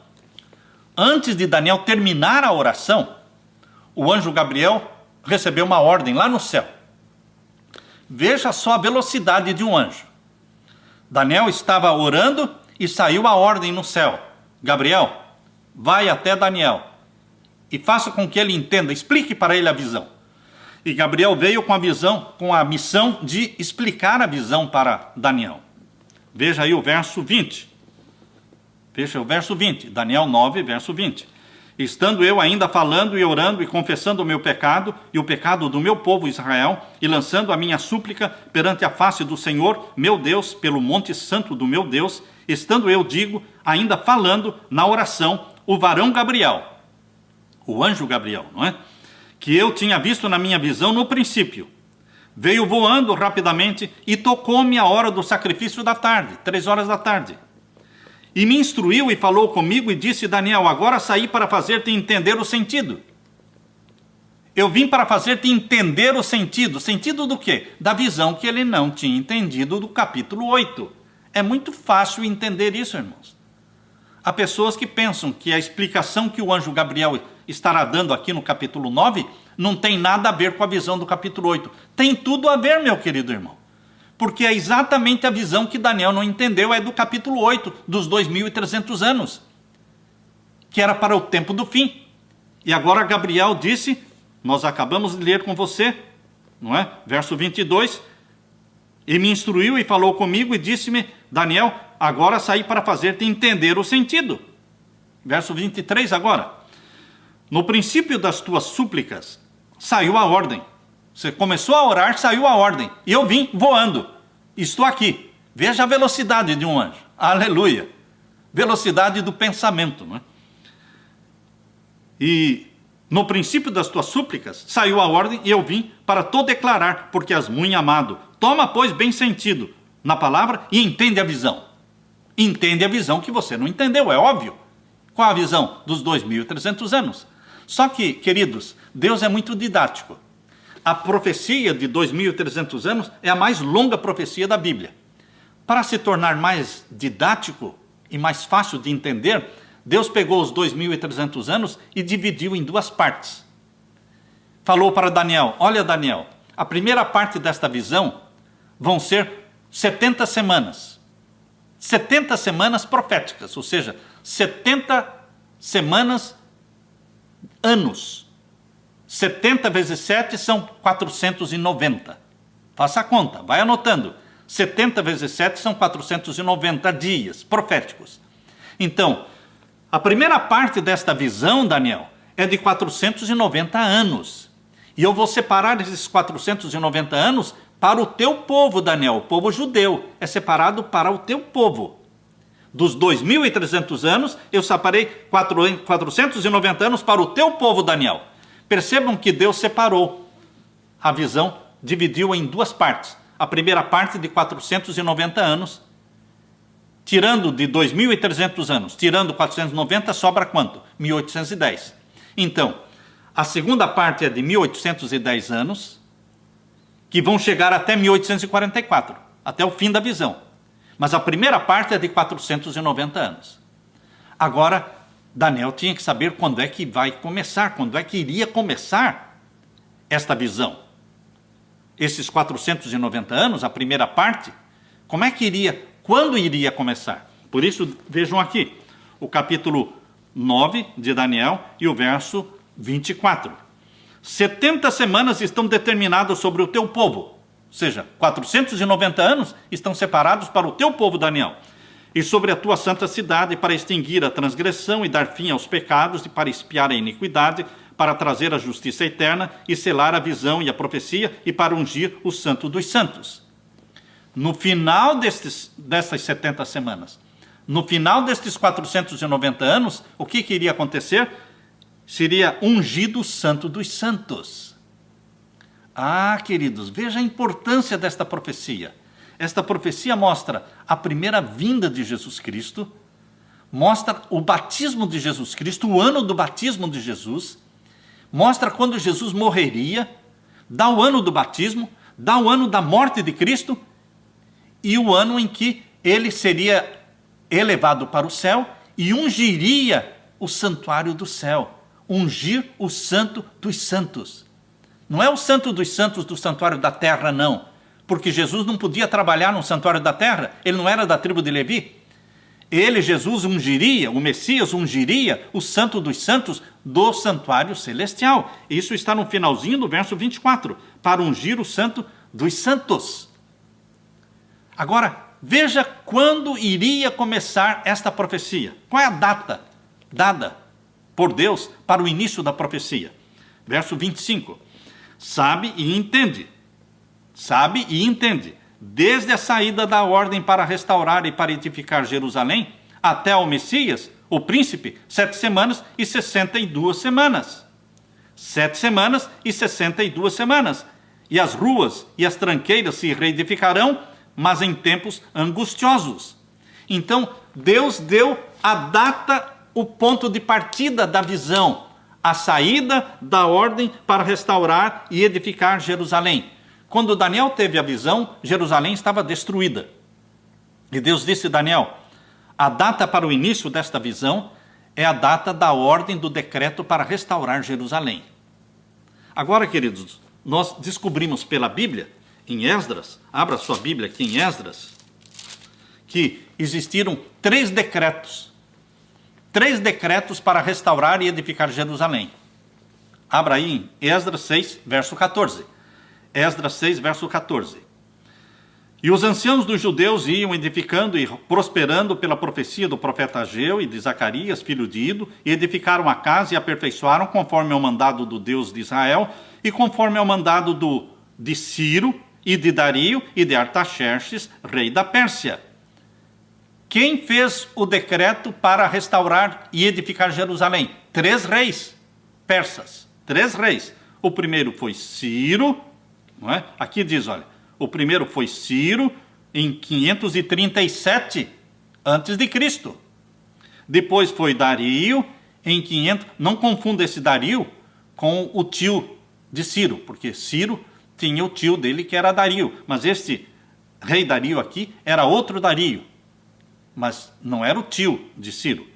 antes de Daniel terminar a oração, o anjo Gabriel recebeu uma ordem lá no céu. Veja só a velocidade de um anjo. Daniel estava orando e saiu a ordem no céu. Gabriel, vai até Daniel e faça com que ele entenda, explique para ele a visão. E Gabriel veio com a visão, com a missão de explicar a visão para Daniel. Veja aí o verso 20. Veja o verso 20, Daniel 9, verso 20. Estando eu ainda falando e orando e confessando o meu pecado e o pecado do meu povo Israel, e lançando a minha súplica perante a face do Senhor, meu Deus, pelo monte santo do meu Deus, estando eu, digo, ainda falando na oração, o varão Gabriel, o anjo Gabriel, não é? Que eu tinha visto na minha visão no princípio, veio voando rapidamente e tocou-me a hora do sacrifício da tarde, 3 horas da tarde. E me instruiu e falou comigo e disse, Daniel, agora saí para fazer-te entender o sentido. Eu vim para fazer-te entender o sentido. Sentido do quê? Da visão que ele não tinha entendido do capítulo 8. É muito fácil entender isso, irmãos. Há pessoas que pensam que a explicação que o anjo Gabriel estará dando aqui no capítulo 9 não tem nada a ver com a visão do capítulo 8. Tem tudo a ver, meu querido irmão. Porque é exatamente a visão que Daniel não entendeu, é do capítulo 8, dos 2.300 anos, que era para o tempo do fim. E agora Gabriel disse, nós acabamos de ler com você, não é? Verso 22, e me instruiu e falou comigo e disse-me, Daniel, agora saí para fazer-te entender o sentido. Verso 23 agora, no princípio das tuas súplicas, saiu a ordem. Você começou a orar, saiu a ordem. E eu vim voando. Estou aqui. Veja a velocidade de um anjo. Aleluia. Velocidade do pensamento. Não é? E no princípio das tuas súplicas, saiu a ordem e eu vim para te declarar, porque és muito amado. Toma, pois, bem sentido na palavra e entende a visão. Entende a visão que você não entendeu, é óbvio. Qual a visão? Dos 2.300 anos. Só que, queridos, Deus é muito didático. A profecia de 2.300 anos é a mais longa profecia da Bíblia. Para se tornar mais didático e mais fácil de entender, Deus pegou os 2.300 anos e dividiu em 2 partes. Falou para Daniel, olha Daniel, a primeira parte desta visão vão ser 70 semanas. 70 semanas proféticas, ou seja, 70 semanas, anos. 70 vezes 7 são 490. Faça a conta, vai anotando. 70 vezes 7 são 490 dias proféticos. Então, a primeira parte desta visão, Daniel, é de 490 anos. E eu vou separar esses 490 anos para o teu povo, Daniel, o povo judeu. É separado para o teu povo. Dos 2.300 anos, eu separei 490 anos para o teu povo, Daniel. Percebam que Deus separou a visão, dividiu em 2 partes. A primeira parte de 490 anos, tirando de 2.300 anos, tirando 490, sobra quanto? 1.810. Então, a segunda parte é de 1.810 anos, que vão chegar até 1.844, até o fim da visão. Mas a primeira parte é de 490 anos. Agora, Daniel tinha que saber quando é que vai começar, quando é que iria começar esta visão. Esses 490 anos, a primeira parte, como é que iria, quando iria começar? Por isso, vejam aqui, o capítulo 9 de Daniel e o verso 24. 70 semanas estão determinadas sobre o teu povo, ou seja, 490 anos estão separados para o teu povo, Daniel. E sobre a tua santa cidade, para extinguir a transgressão e dar fim aos pecados, e para expiar a iniquidade, para trazer a justiça eterna, e selar a visão e a profecia, e para ungir o santo dos santos. No final dessas 70 semanas, no final destes 490 anos, o que iria acontecer? Seria ungido o santo dos santos. Ah, queridos, veja a importância desta profecia. Esta profecia mostra a primeira vinda de Jesus Cristo, mostra o batismo de Jesus Cristo, o ano do batismo de Jesus, mostra quando Jesus morreria, dá o ano do batismo, dá o ano da morte de Cristo e o ano em que ele seria elevado para o céu e ungiria o santuário do céu, ungir o santo dos santos. Não é o santo dos santos do santuário da terra, não. porque Jesus não podia trabalhar no santuário da terra, ele não era da tribo de Levi. Ele, Jesus, ungiria, o Messias ungiria o Santo dos Santos do santuário celestial. Isso está no finalzinho do verso 24, para ungir o Santo dos Santos. Agora, veja quando iria começar esta profecia. Qual é a data dada por Deus para o início da profecia? Verso 25. Sabe e entende, desde a saída da ordem para restaurar e para edificar Jerusalém, até ao Messias, o príncipe, 7 semanas e 62 semanas. 7 semanas e 62 semanas. E as ruas e as tranqueiras se reedificarão, mas em tempos angustiosos. Então, Deus deu a data, o ponto de partida da visão, a saída da ordem para restaurar e edificar Jerusalém. Quando Daniel teve a visão, Jerusalém estava destruída. E Deus disse a Daniel, a data para o início desta visão é a data da ordem do decreto para restaurar Jerusalém. Agora, queridos, nós descobrimos pela Bíblia, em Esdras, abra sua Bíblia aqui em Esdras, que existiram 3 decretos para restaurar e edificar Jerusalém. Abra aí em Esdras 6, verso 14. Esdras 6, verso 14. E os anciãos dos judeus iam edificando e prosperando pela profecia do profeta Ageu e de Zacarias, filho de Ido, e edificaram a casa e aperfeiçoaram conforme ao mandado do Deus de Israel e conforme ao mandado de Ciro e de Dario e de Artaxerxes, rei da Pérsia. Quem fez o decreto para restaurar e edificar Jerusalém? 3 reis persas. 3 reis. O primeiro foi Ciro, não é? Aqui diz, olha, o primeiro foi Ciro, em 537 a.C. Depois foi Dario, em 500... Não confunda esse Dario com o tio de Ciro, porque Ciro tinha o tio dele que era Dario, mas este rei Dario aqui era outro Dario, mas não era o tio de Ciro.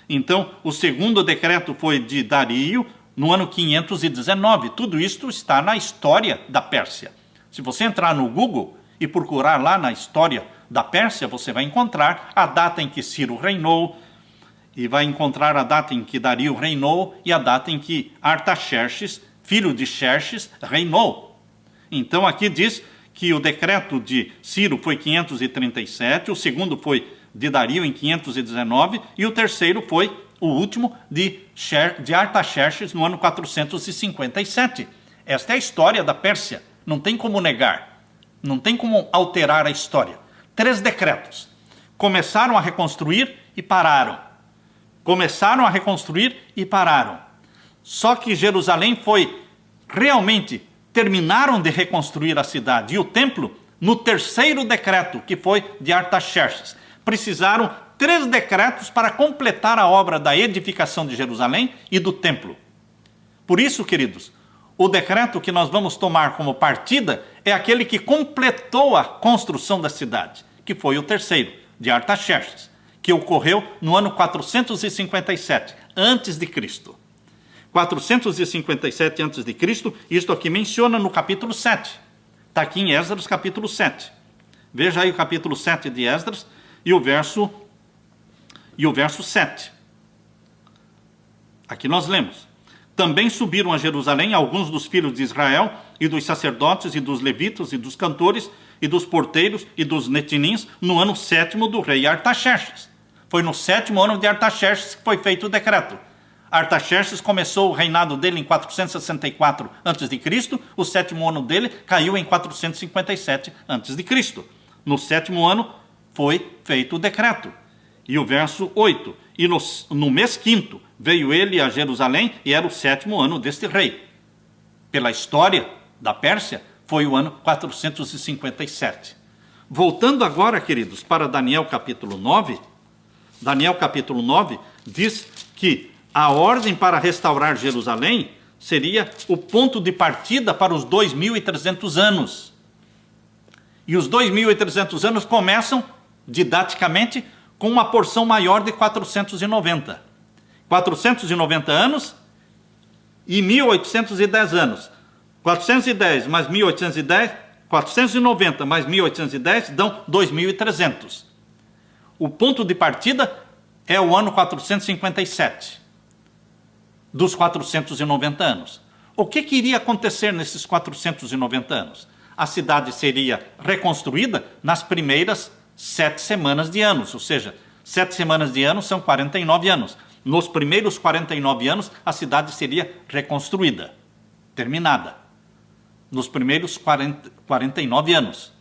Então, o segundo decreto foi de Dario, no ano 519. Tudo isto está na história da Pérsia. Se você entrar no Google e procurar lá na história da Pérsia, você vai encontrar a data em que Ciro reinou, e vai encontrar a data em que Dario reinou, e a data em que Artaxerxes, filho de Xerxes, reinou. Então aqui diz que o decreto de Ciro foi 537, o segundo foi de Dario em 519, e o terceiro foi o último de Artaxerxes no ano 457. Esta é a história da Pérsia, não tem como negar, não tem como alterar a história. 3 decretos. Começaram a reconstruir e pararam. Começaram a reconstruir e pararam. Só que Jerusalém foi realmente, terminaram de reconstruir a cidade e o templo no terceiro decreto, que foi de Artaxerxes. Precisaram 3 decretos para completar a obra da edificação de Jerusalém e do templo. Por isso, queridos, o decreto que nós vamos tomar como partida é aquele que completou a construção da cidade, que foi o terceiro, de Artaxerxes, que ocorreu no ano 457 a.C. 457 a.C., isto aqui menciona no capítulo 7. Está aqui em Esdras, capítulo 7. Veja aí o capítulo 7 de Esdras e o verso 7. Aqui nós lemos. Também subiram a Jerusalém alguns dos filhos de Israel, e dos sacerdotes, e dos levitas, e dos cantores, e dos porteiros, e dos netinins, no ano 7º do rei Artaxerxes. Foi no 7º ano de Artaxerxes que foi feito o decreto. Artaxerxes começou o reinado dele em 464 a.C., o 7º ano dele caiu em 457 a.C. No 7º ano foi feito o decreto. E o verso 8, e no mês 5º veio ele a Jerusalém, e era o 7º ano deste rei. Pela história da Pérsia, foi o ano 457. Voltando agora, queridos, para Daniel capítulo 9, Daniel capítulo 9 diz que a ordem para restaurar Jerusalém seria o ponto de partida para os 2.300 anos. E os 2.300 anos começam, didaticamente, com uma porção maior de 490. 490 anos e 1.810 anos. 410 mais 1.810, 490 mais 1810 dão 2.300. O ponto de partida é o ano 457, dos 490 anos. O que iria acontecer nesses 490 anos? A cidade seria reconstruída nas primeiras 7 semanas de anos, ou seja, 7 semanas de anos são 49 anos. Nos primeiros 49 anos, a cidade seria reconstruída, terminada. Nos primeiros 49 anos.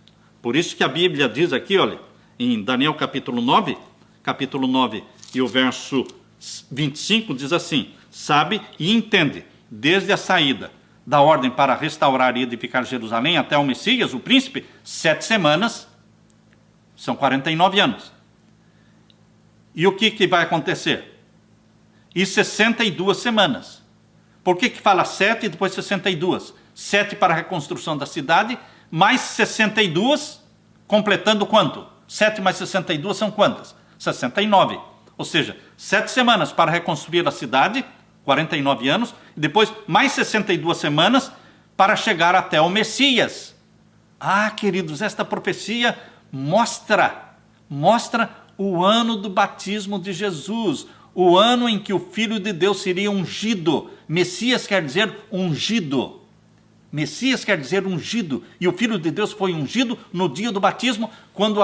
Por isso que a Bíblia diz aqui, olha, em Daniel capítulo 9 e o verso 25 diz assim: sabe e entende, desde a saída da ordem para restaurar e edificar Jerusalém até o Messias, o príncipe, 7 semanas, são 49 anos. E o que vai acontecer? E 62 semanas. Por que fala 7 e depois 62? 7 para a reconstrução da cidade, mais 62, completando quanto? 7 mais 62 são quantas? 69. Ou seja, 7 semanas para reconstruir a cidade, 49 anos, e depois mais 62 semanas para chegar até o Messias. Ah, queridos, esta profecia mostra o ano do batismo de Jesus, o ano em que o Filho de Deus seria ungido. Messias quer dizer ungido. Messias quer dizer ungido. E o Filho de Deus foi ungido no dia do batismo, quando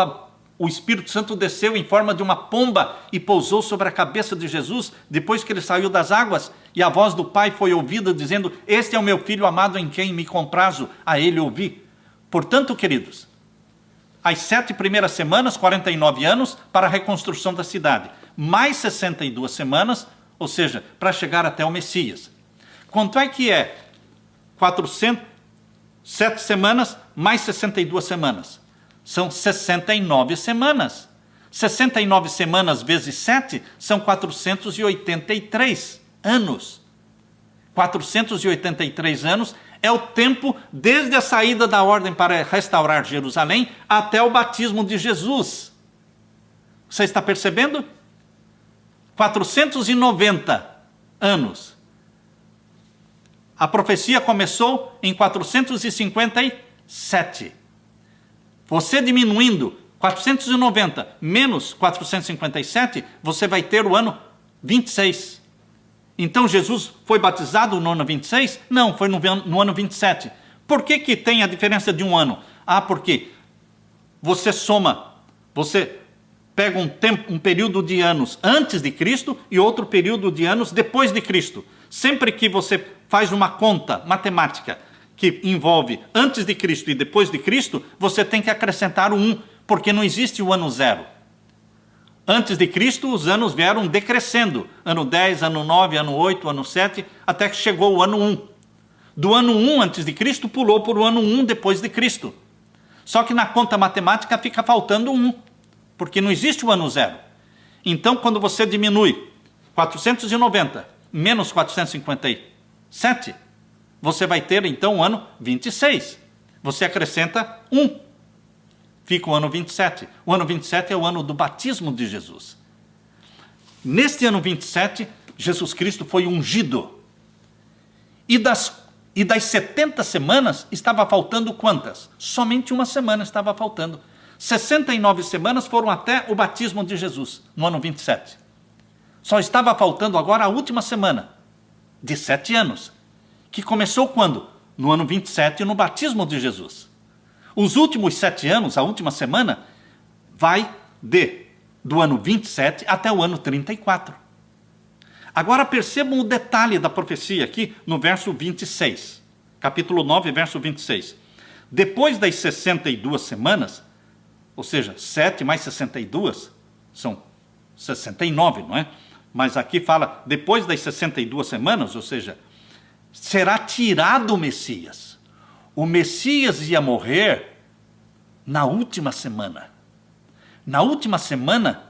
o Espírito Santo desceu em forma de uma pomba e pousou sobre a cabeça de Jesus, depois que ele saiu das águas, e a voz do Pai foi ouvida, dizendo: este é o meu Filho amado em quem me comprazo, a ele ouvi. Portanto, queridos, as 7 primeiras semanas, 49 anos, para a reconstrução da cidade, mais 62 semanas, ou seja, para chegar até o Messias. Quanto é que é 7 semanas mais 62 semanas? São 69 semanas. 69 semanas vezes 7 são 483 anos. 483 anos é o tempo desde a saída da ordem para restaurar Jerusalém até o batismo de Jesus. Você está percebendo? 490 anos. A profecia começou em 457. Você diminuindo 490 menos 457, você vai ter o ano 26. Então Jesus foi batizado no ano 26? Não, foi no ano 27. Por que tem a diferença de um ano? Ah, porque você soma, você pega um período de anos antes de Cristo e outro período de anos depois de Cristo. Sempre que você faz uma conta matemática que envolve antes de Cristo e depois de Cristo, você tem que acrescentar o 1, porque não existe o ano 0. Antes de Cristo, os anos vieram decrescendo. Ano 10, ano 9, ano 8, ano 7, até que chegou o ano 1. Do ano 1 antes de Cristo, pulou para o ano 1 depois de Cristo. Só que na conta matemática fica faltando 1, porque não existe o ano 0. Então, quando você diminui 490 menos 457, você vai ter, então, o ano 26. Você acrescenta 1. Fica o ano 27. O ano 27 é o ano do batismo de Jesus. Neste ano 27, Jesus Cristo foi ungido. E das 70 semanas, estava faltando quantas? Somente uma semana estava faltando. 69 semanas foram até o batismo de Jesus, no ano 27. Só estava faltando agora a última semana, de 7 anos. Que começou quando? No ano 27, no batismo de Jesus. Os últimos 7 anos, a última semana, vai do ano 27 até o ano 34. Agora percebam o detalhe da profecia aqui no verso 26. Capítulo 9, verso 26. Depois das 62 semanas, ou seja, 7 mais 62, são 69, não é? Mas aqui fala, depois das 62 semanas, ou seja, será tirado o Messias. O Messias ia morrer na última semana. Na última semana,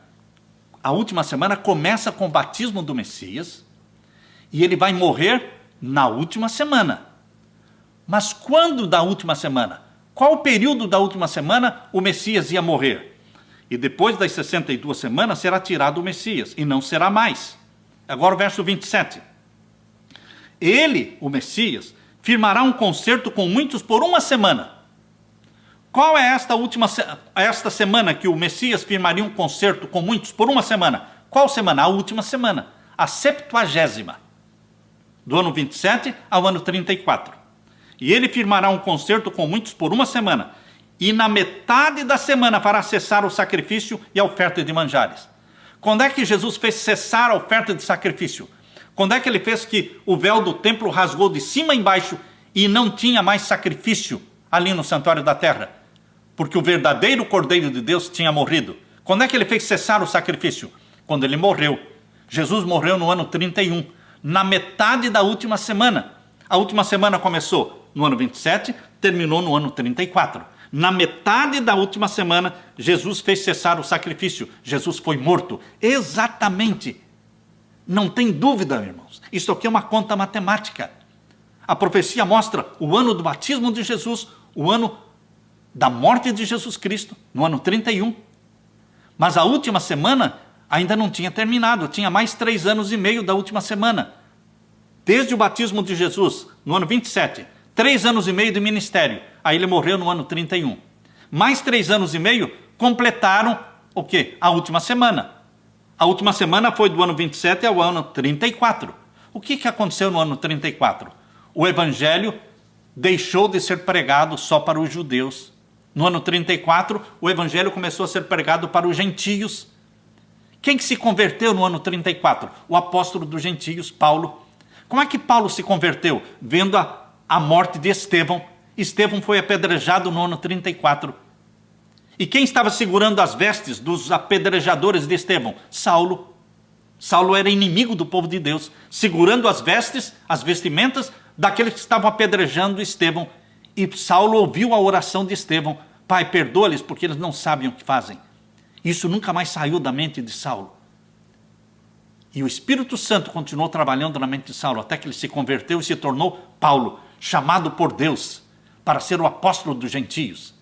a última semana começa com o batismo do Messias e ele vai morrer na última semana. Mas quando da última semana? Qual o período da última semana o Messias ia morrer? E depois das 62 semanas será tirado o Messias e não será mais. Agora o verso 27. Ele, o Messias, firmará um concerto com muitos por uma semana. Qual é esta semana que o Messias firmaria um concerto com muitos por uma semana? Qual semana? A última semana, a 70ª, do ano 27 ao ano 34. E ele firmará um concerto com muitos por uma semana, e na metade da semana fará cessar o sacrifício e a oferta de manjares. Quando é que Jesus fez cessar a oferta de sacrifício? Quando é que ele fez que o véu do templo rasgou de cima a embaixo e não tinha mais sacrifício ali no santuário da terra? Porque o verdadeiro Cordeiro de Deus tinha morrido. Quando é que ele fez cessar o sacrifício? Quando ele morreu. Jesus morreu no ano 31, na metade da última semana. A última semana começou no ano 27, terminou no ano 34. Na metade da última semana, Jesus fez cessar o sacrifício. Jesus foi morto. Exatamente. Não tem dúvida, irmãos. Isso aqui é uma conta matemática. A profecia mostra o ano do batismo de Jesus, o ano da morte de Jesus Cristo, no ano 31. Mas a última semana ainda não tinha terminado. Tinha mais 3 anos e meio da última semana. Desde o batismo de Jesus, no ano 27, 3 anos e meio de ministério. Aí ele morreu no ano 31. Mais 3 anos e meio completaram o quê? A última semana. A última semana foi do ano 27 ao ano 34. O que aconteceu no ano 34? O evangelho deixou de ser pregado só para os judeus. No ano 34, o evangelho começou a ser pregado para os gentios. Quem que se converteu no ano 34? O apóstolo dos gentios, Paulo. Como é que Paulo se converteu? Vendo a morte de Estevão. Estevão foi apedrejado no ano 34. E quem estava segurando as vestes dos apedrejadores de Estevão? Saulo. Saulo era inimigo do povo de Deus, segurando as vestes, as vestimentas daqueles que estavam apedrejando Estevão. E Saulo ouviu a oração de Estevão: Pai, perdoa-lhes porque eles não sabem o que fazem. Isso nunca mais saiu da mente de Saulo. E o Espírito Santo continuou trabalhando na mente de Saulo, até que ele se converteu e se tornou Paulo, chamado por Deus para ser o apóstolo dos gentios.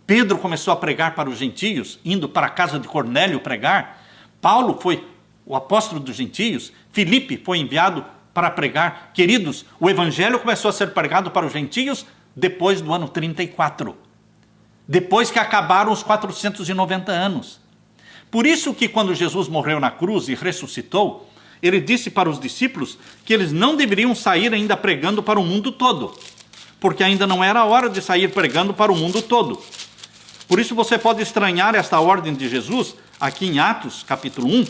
Pedro começou a pregar para os gentios, indo para a casa de Cornélio pregar. Paulo foi o apóstolo dos gentios. Filipe foi enviado para pregar. Queridos, o evangelho começou a ser pregado para os gentios depois do ano 34. Depois que acabaram os 490 anos. Por isso que quando Jesus morreu na cruz e ressuscitou, ele disse para os discípulos que eles não deveriam sair ainda pregando para o mundo todo, porque ainda não era a hora de sair pregando para o mundo todo. Por isso você pode estranhar esta ordem de Jesus aqui em Atos capítulo 1.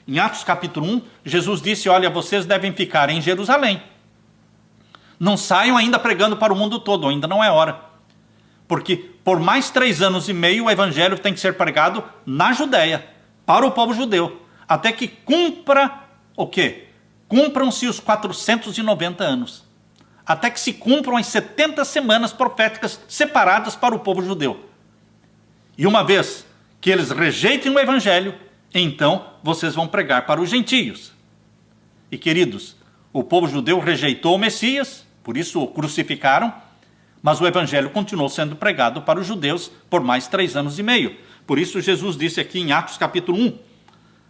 Em Atos capítulo 1, Jesus disse: olha, vocês devem ficar em Jerusalém. Não saiam ainda pregando para o mundo todo, ainda não é hora. Porque por mais 3 anos e meio o evangelho tem que ser pregado na Judéia, para o povo judeu, até que cumpra o quê? Cumpram-se os 490 anos. Até que se cumpram as 70 semanas proféticas separadas para o povo judeu. E uma vez que eles rejeitem o evangelho, então vocês vão pregar para os gentios. E queridos, o povo judeu rejeitou o Messias, por isso o crucificaram, mas o evangelho continuou sendo pregado para os judeus por mais 3 anos e meio. Por isso Jesus disse aqui em Atos capítulo 1,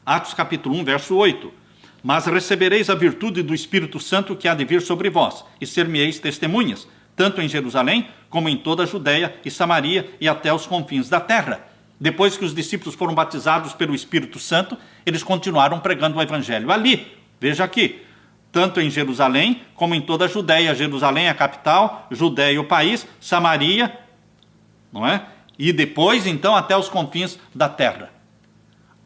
Atos capítulo 1, verso 8, mas recebereis a virtude do Espírito Santo que há de vir sobre vós, e ser-me-eis testemunhas, tanto em Jerusalém, como em toda a Judéia e Samaria e até os confins da terra. Depois que os discípulos foram batizados pelo Espírito Santo, eles continuaram pregando o evangelho ali. Veja aqui, tanto em Jerusalém, como em toda a Judéia. Jerusalém é a capital, Judéia o país, Samaria, não é? E depois, então, até os confins da terra.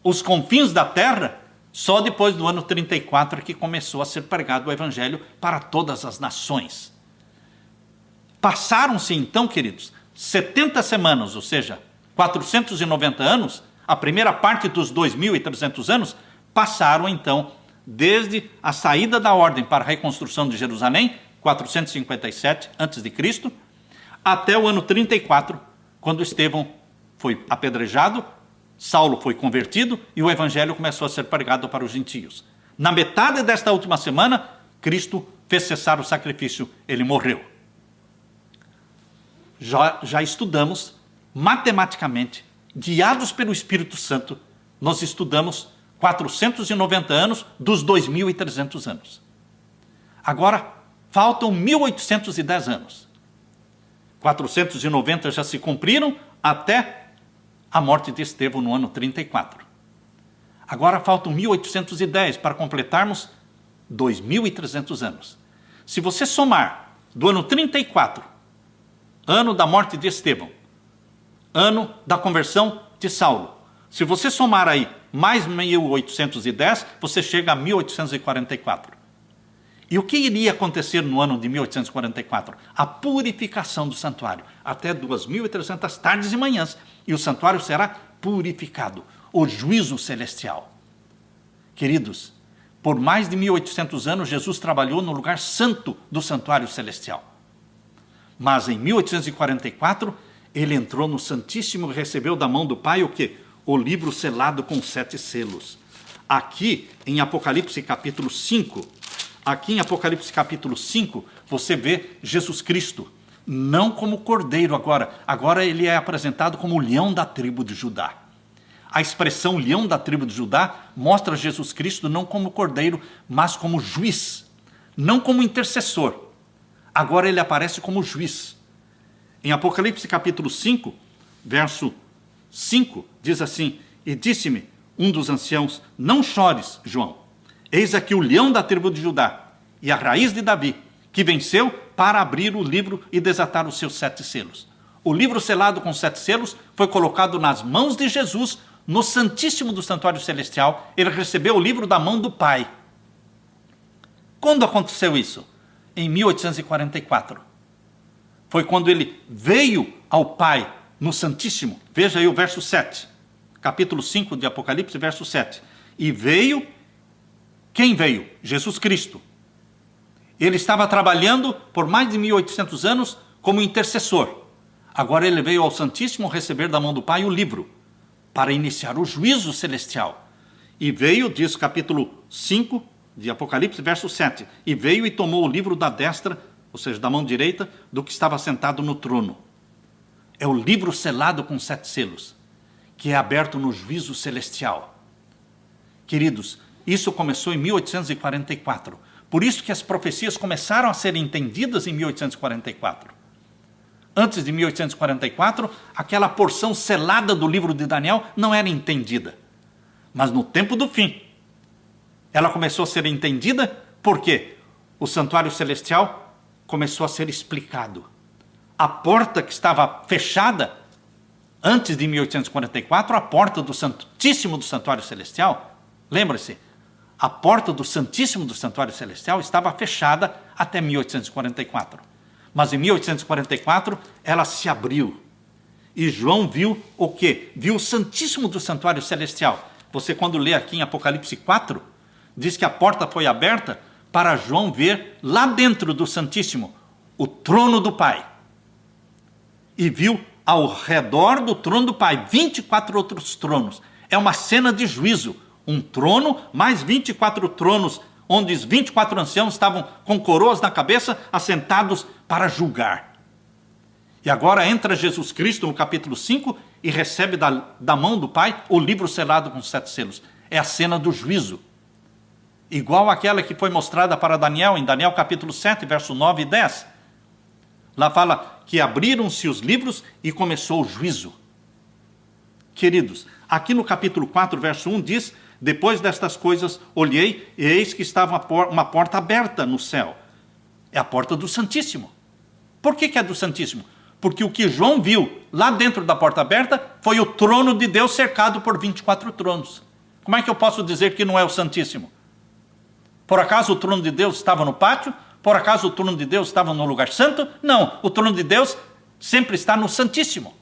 Os confins da terra, só depois do ano 34 que começou a ser pregado o evangelho para todas as nações. Passaram-se então, queridos, 70 semanas, ou seja, 490 anos, a primeira parte dos 2.300 anos, passaram então desde a saída da ordem para a reconstrução de Jerusalém, 457 a.C., até o ano 34, quando Estevão foi apedrejado, Saulo foi convertido e o evangelho começou a ser pregado para os gentios. Na metade desta última semana, Cristo fez cessar o sacrifício, ele morreu. Já estudamos matematicamente, guiados pelo Espírito Santo, nós estudamos 490 anos dos 2.300 anos. Agora, faltam 1.810 anos. 490 já se cumpriram até a morte de Estevão no ano 34. Agora faltam 1810 para completarmos 2.300 anos. Se você somar do ano 34, ano da morte de Estevão, ano da conversão de Saulo, se você somar aí mais 1810, você chega a 1844. E o que iria acontecer no ano de 1844? A purificação do santuário. Até 2.300 tardes e manhãs. E o santuário será purificado. O juízo celestial. Queridos, por mais de 1.800 anos, Jesus trabalhou no lugar santo do santuário celestial. Mas em 1844, ele entrou no Santíssimo e recebeu da mão do Pai o quê? O livro selado com 7 selos. Aqui, em Apocalipse capítulo 5, você vê Jesus Cristo, não como cordeiro agora ele é apresentado como o leão da tribo de Judá. A expressão leão da tribo de Judá mostra Jesus Cristo não como cordeiro, mas como juiz, não como intercessor. Agora ele aparece como juiz. Em Apocalipse capítulo 5, verso 5, diz assim: e disse-me um dos anciãos, não chores, João. Eis aqui o leão da tribo de Judá e a raiz de Davi, que venceu para abrir o livro e desatar os seus 7 selos. O livro selado com 7 selos foi colocado nas mãos de Jesus no Santíssimo do Santuário Celestial. Ele recebeu o livro da mão do Pai. Quando aconteceu isso? Em 1844. Foi quando ele veio ao Pai no Santíssimo. Veja aí o verso 7. Capítulo 5 de Apocalipse, verso 7. E veio... Quem veio? Jesus Cristo. Ele estava trabalhando por mais de 1.800 anos como intercessor. Agora ele veio ao Santíssimo receber da mão do Pai o livro, para iniciar o juízo celestial. E veio, diz capítulo 5 de Apocalipse, verso 7, e veio e tomou o livro da destra, ou seja, da mão direita, do que estava sentado no trono. É o livro selado com 7 selos, que é aberto no juízo celestial. Queridos, isso começou em 1844. Por isso que as profecias começaram a ser entendidas em 1844. Antes de 1844, aquela porção selada do livro de Daniel não era entendida. Mas no tempo do fim, ela começou a ser entendida porque o santuário celestial começou a ser explicado. A porta que estava fechada antes de 1844, a porta do Santíssimo do Santuário Celestial, lembre-se, a porta do Santíssimo do Santuário Celestial estava fechada até 1844. Mas em 1844 ela se abriu. E João viu o quê? Viu o Santíssimo do Santuário Celestial. Você, quando lê aqui em Apocalipse 4, diz que a porta foi aberta para João ver lá dentro do Santíssimo o trono do Pai. E viu ao redor do trono do Pai 24 outros tronos. É uma cena de juízo. Um trono, mais 24 tronos, onde os 24 anciãos estavam com coroas na cabeça, assentados para julgar. E agora entra Jesus Cristo no capítulo 5 e recebe da mão do Pai o livro selado com 7 selos. É a cena do juízo. Igual àquela que foi mostrada para Daniel, em Daniel capítulo 7, verso 9 e 10. Lá fala que abriram-se os livros e começou o juízo. Queridos, aqui no capítulo 4, verso 1 diz: depois destas coisas olhei e eis que estava uma porta aberta no céu. É a porta do Santíssimo. Por que é do Santíssimo? Porque o que João viu lá dentro da porta aberta foi o trono de Deus cercado por 24 tronos. Como é que eu posso dizer que não é o Santíssimo? Por acaso o trono de Deus estava no pátio? Por acaso o trono de Deus estava no lugar santo? Não, o trono de Deus sempre está no Santíssimo.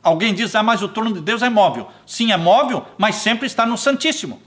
Alguém diz, mas o trono de Deus é móvel. Sim, é móvel, mas sempre está no Santíssimo.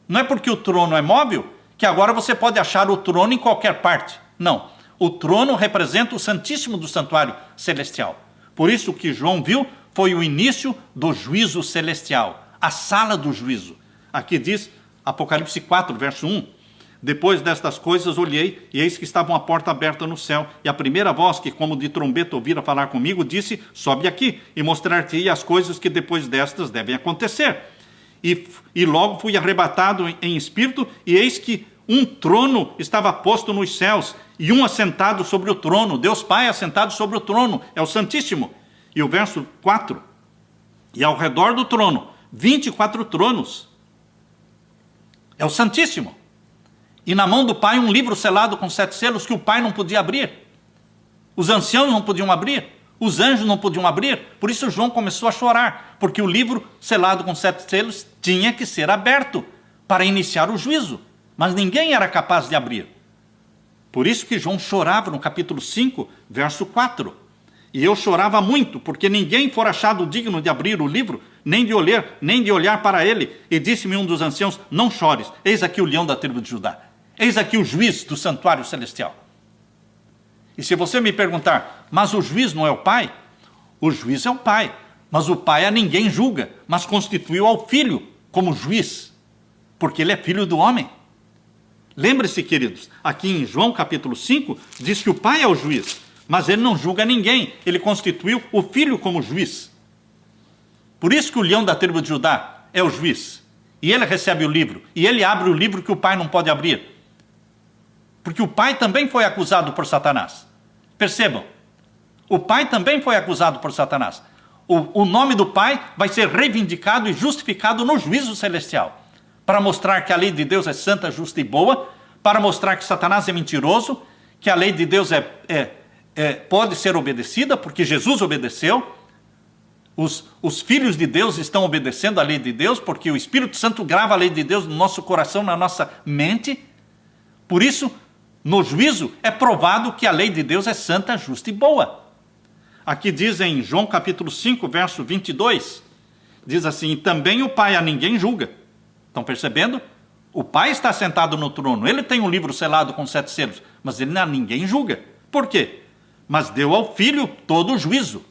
Não é porque o trono é móvel que agora você pode achar o trono em qualquer parte. Não, o trono representa o Santíssimo do Santuário Celestial. Por isso o que João viu foi o início do juízo celestial, a sala do juízo. Aqui diz, Apocalipse 4, verso 1, depois destas coisas olhei, e eis que estava uma porta aberta no céu, e a primeira voz que como de trombeta ouvira falar comigo, disse, sobe aqui, e mostrar-te as coisas que depois destas devem acontecer. E logo fui arrebatado em espírito, e eis que um trono estava posto nos céus, e um assentado sobre o trono, Deus Pai assentado sobre o trono, é o Santíssimo. E o verso 4, e ao redor do trono, 24 tronos, é o Santíssimo. E na mão do Pai um livro selado com 7 selos que o Pai não podia abrir. Os anciãos não podiam abrir, os anjos não podiam abrir. Por isso João começou a chorar, porque o livro selado com 7 selos tinha que ser aberto para iniciar o juízo, mas ninguém era capaz de abrir. Por isso que João chorava no capítulo 5, verso 4. E eu chorava muito, porque ninguém for achado digno de abrir o livro, nem de olhar para ele. E disse-me um dos anciãos: não chores, eis aqui o leão da tribo de Judá. Eis aqui o juiz do santuário celestial. E se você me perguntar, mas o juiz não é o Pai? O juiz é o Pai, mas o Pai a ninguém julga, mas constituiu ao Filho como juiz, porque ele é filho do homem. Lembre-se, queridos, aqui em João capítulo 5, diz que o Pai é o juiz, mas ele não julga ninguém, ele constituiu o Filho como juiz. Por isso que o leão da tribo de Judá é o juiz, e ele recebe o livro, e ele abre o livro que o Pai não pode abrir, porque o Pai também foi acusado por Satanás. Percebam, o Pai também foi acusado por Satanás. O nome do Pai vai ser reivindicado e justificado no juízo celestial, para mostrar que a lei de Deus é santa, justa e boa, para mostrar que Satanás é mentiroso, que a lei de Deus pode ser obedecida, porque Jesus obedeceu. Os filhos de Deus estão obedecendo a lei de Deus, porque o Espírito Santo grava a lei de Deus no nosso coração, na nossa mente. Por isso, no juízo, é provado que a lei de Deus é santa, justa e boa. Aqui diz em João capítulo 5, verso 22, diz assim: também o Pai a ninguém julga. Estão percebendo? O Pai está sentado no trono, ele tem um livro selado com 7 selos, mas ele a ninguém julga. Por quê? Mas deu ao Filho todo o juízo.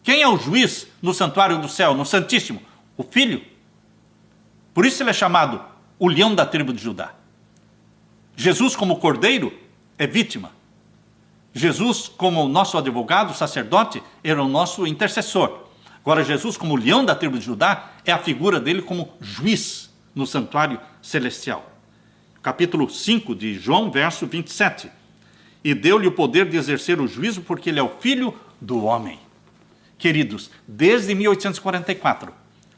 Quem é o juiz no santuário do céu, no Santíssimo? O Filho. Por isso ele é chamado o leão da tribo de Judá. Jesus como cordeiro é vítima. Jesus como nosso advogado, sacerdote, era o nosso intercessor. Agora Jesus como leão da tribo de Judá é a figura dele como juiz no santuário celestial. Capítulo 5 de João, verso 27. E deu-lhe o poder de exercer o juízo, porque ele é o Filho do homem. Queridos, desde 1844,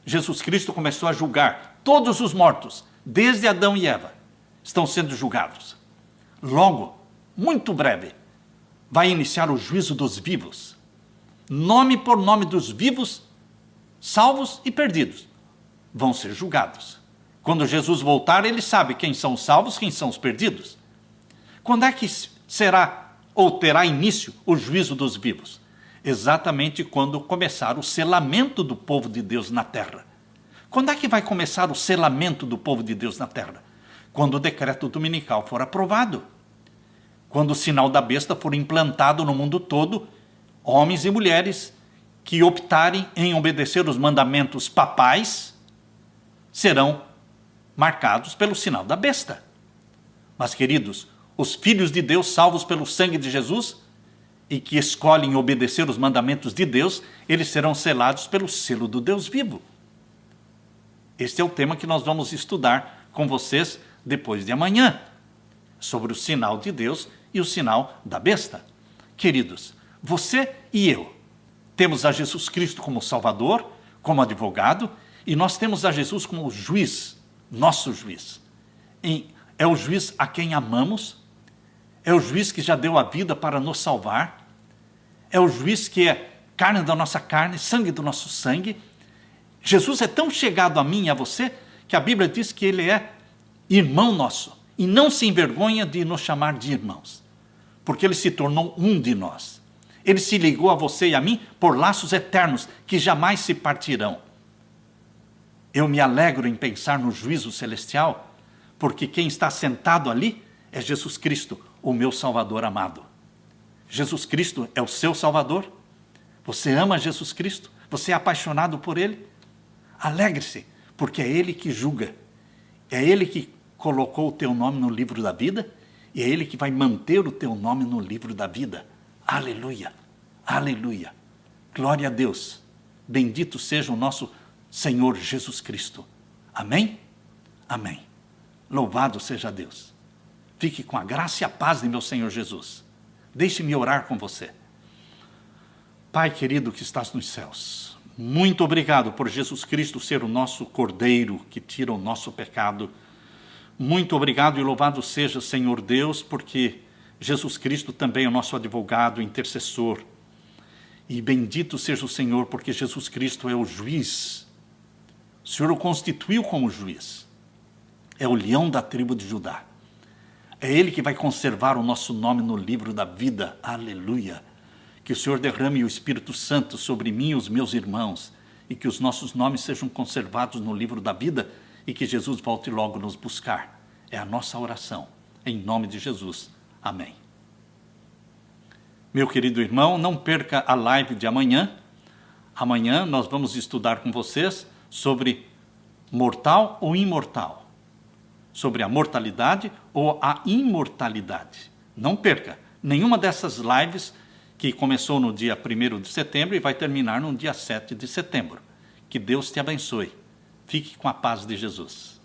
Jesus Cristo começou a julgar todos os mortos, desde Adão e Eva, estão sendo julgados. Logo, muito breve, vai iniciar o juízo dos vivos, nome por nome dos vivos, salvos e perdidos, vão ser julgados. Quando Jesus voltar, ele sabe quem são os salvos, quem são os perdidos. Quando é que será ou terá início o juízo dos vivos? Exatamente quando começar o selamento do povo de Deus na terra. Quando é que vai começar o selamento do povo de Deus na terra? Quando o decreto dominical for aprovado. Quando o sinal da besta for implantado no mundo todo, homens e mulheres que optarem em obedecer os mandamentos papais serão marcados pelo sinal da besta. Mas, queridos, os filhos de Deus salvos pelo sangue de Jesus e que escolhem obedecer os mandamentos de Deus, eles serão selados pelo selo do Deus vivo. Este é o tema que nós vamos estudar com vocês depois de amanhã, sobre o sinal de Deus e o sinal da besta. Queridos, você e eu temos a Jesus Cristo como Salvador, como advogado, e nós temos a Jesus como juiz, nosso juiz. É o juiz a quem amamos, é o juiz que já deu a vida para nos salvar, é o juiz que é carne da nossa carne, sangue do nosso sangue. Jesus é tão chegado a mim e a você, que a Bíblia diz que ele é irmão nosso, e não se envergonha de nos chamar de irmãos, porque ele se tornou um de nós. Ele se ligou a você e a mim por laços eternos, que jamais se partirão. Eu me alegro em pensar no juízo celestial, porque quem está sentado ali é Jesus Cristo, o meu Salvador amado. Jesus Cristo é o seu Salvador? Você ama Jesus Cristo? Você é apaixonado por Ele? Alegre-se, porque é Ele que julga. É Ele que colocou o teu nome no livro da vida, e é Ele que vai manter o teu nome no livro da vida. Aleluia, aleluia. Glória a Deus. Bendito seja o nosso Senhor Jesus Cristo. Amém? Amém. Louvado seja Deus. Fique com a graça e a paz de meu Senhor Jesus. Deixe-me orar com você. Pai querido que estás nos céus, muito obrigado por Jesus Cristo ser o nosso Cordeiro que tira o nosso pecado. Muito obrigado e louvado seja, Senhor Deus, porque Jesus Cristo também é o nosso advogado, intercessor. E bendito seja o Senhor, porque Jesus Cristo é o juiz. O Senhor o constituiu como juiz. É o leão da tribo de Judá. É Ele que vai conservar o nosso nome no livro da vida. Aleluia. Que o Senhor derrame o Espírito Santo sobre mim e os meus irmãos, e que os nossos nomes sejam conservados no livro da vida, e que Jesus volte logo nos buscar. É a nossa oração. Em nome de Jesus. Amém. Meu querido irmão, não perca a live de amanhã. Amanhã nós vamos estudar com vocês sobre mortal ou imortal. Sobre a mortalidade ou a imortalidade. Não perca nenhuma dessas lives que começou no dia 1º de setembro e vai terminar no dia 7 de setembro. Que Deus te abençoe. Fique com a paz de Jesus.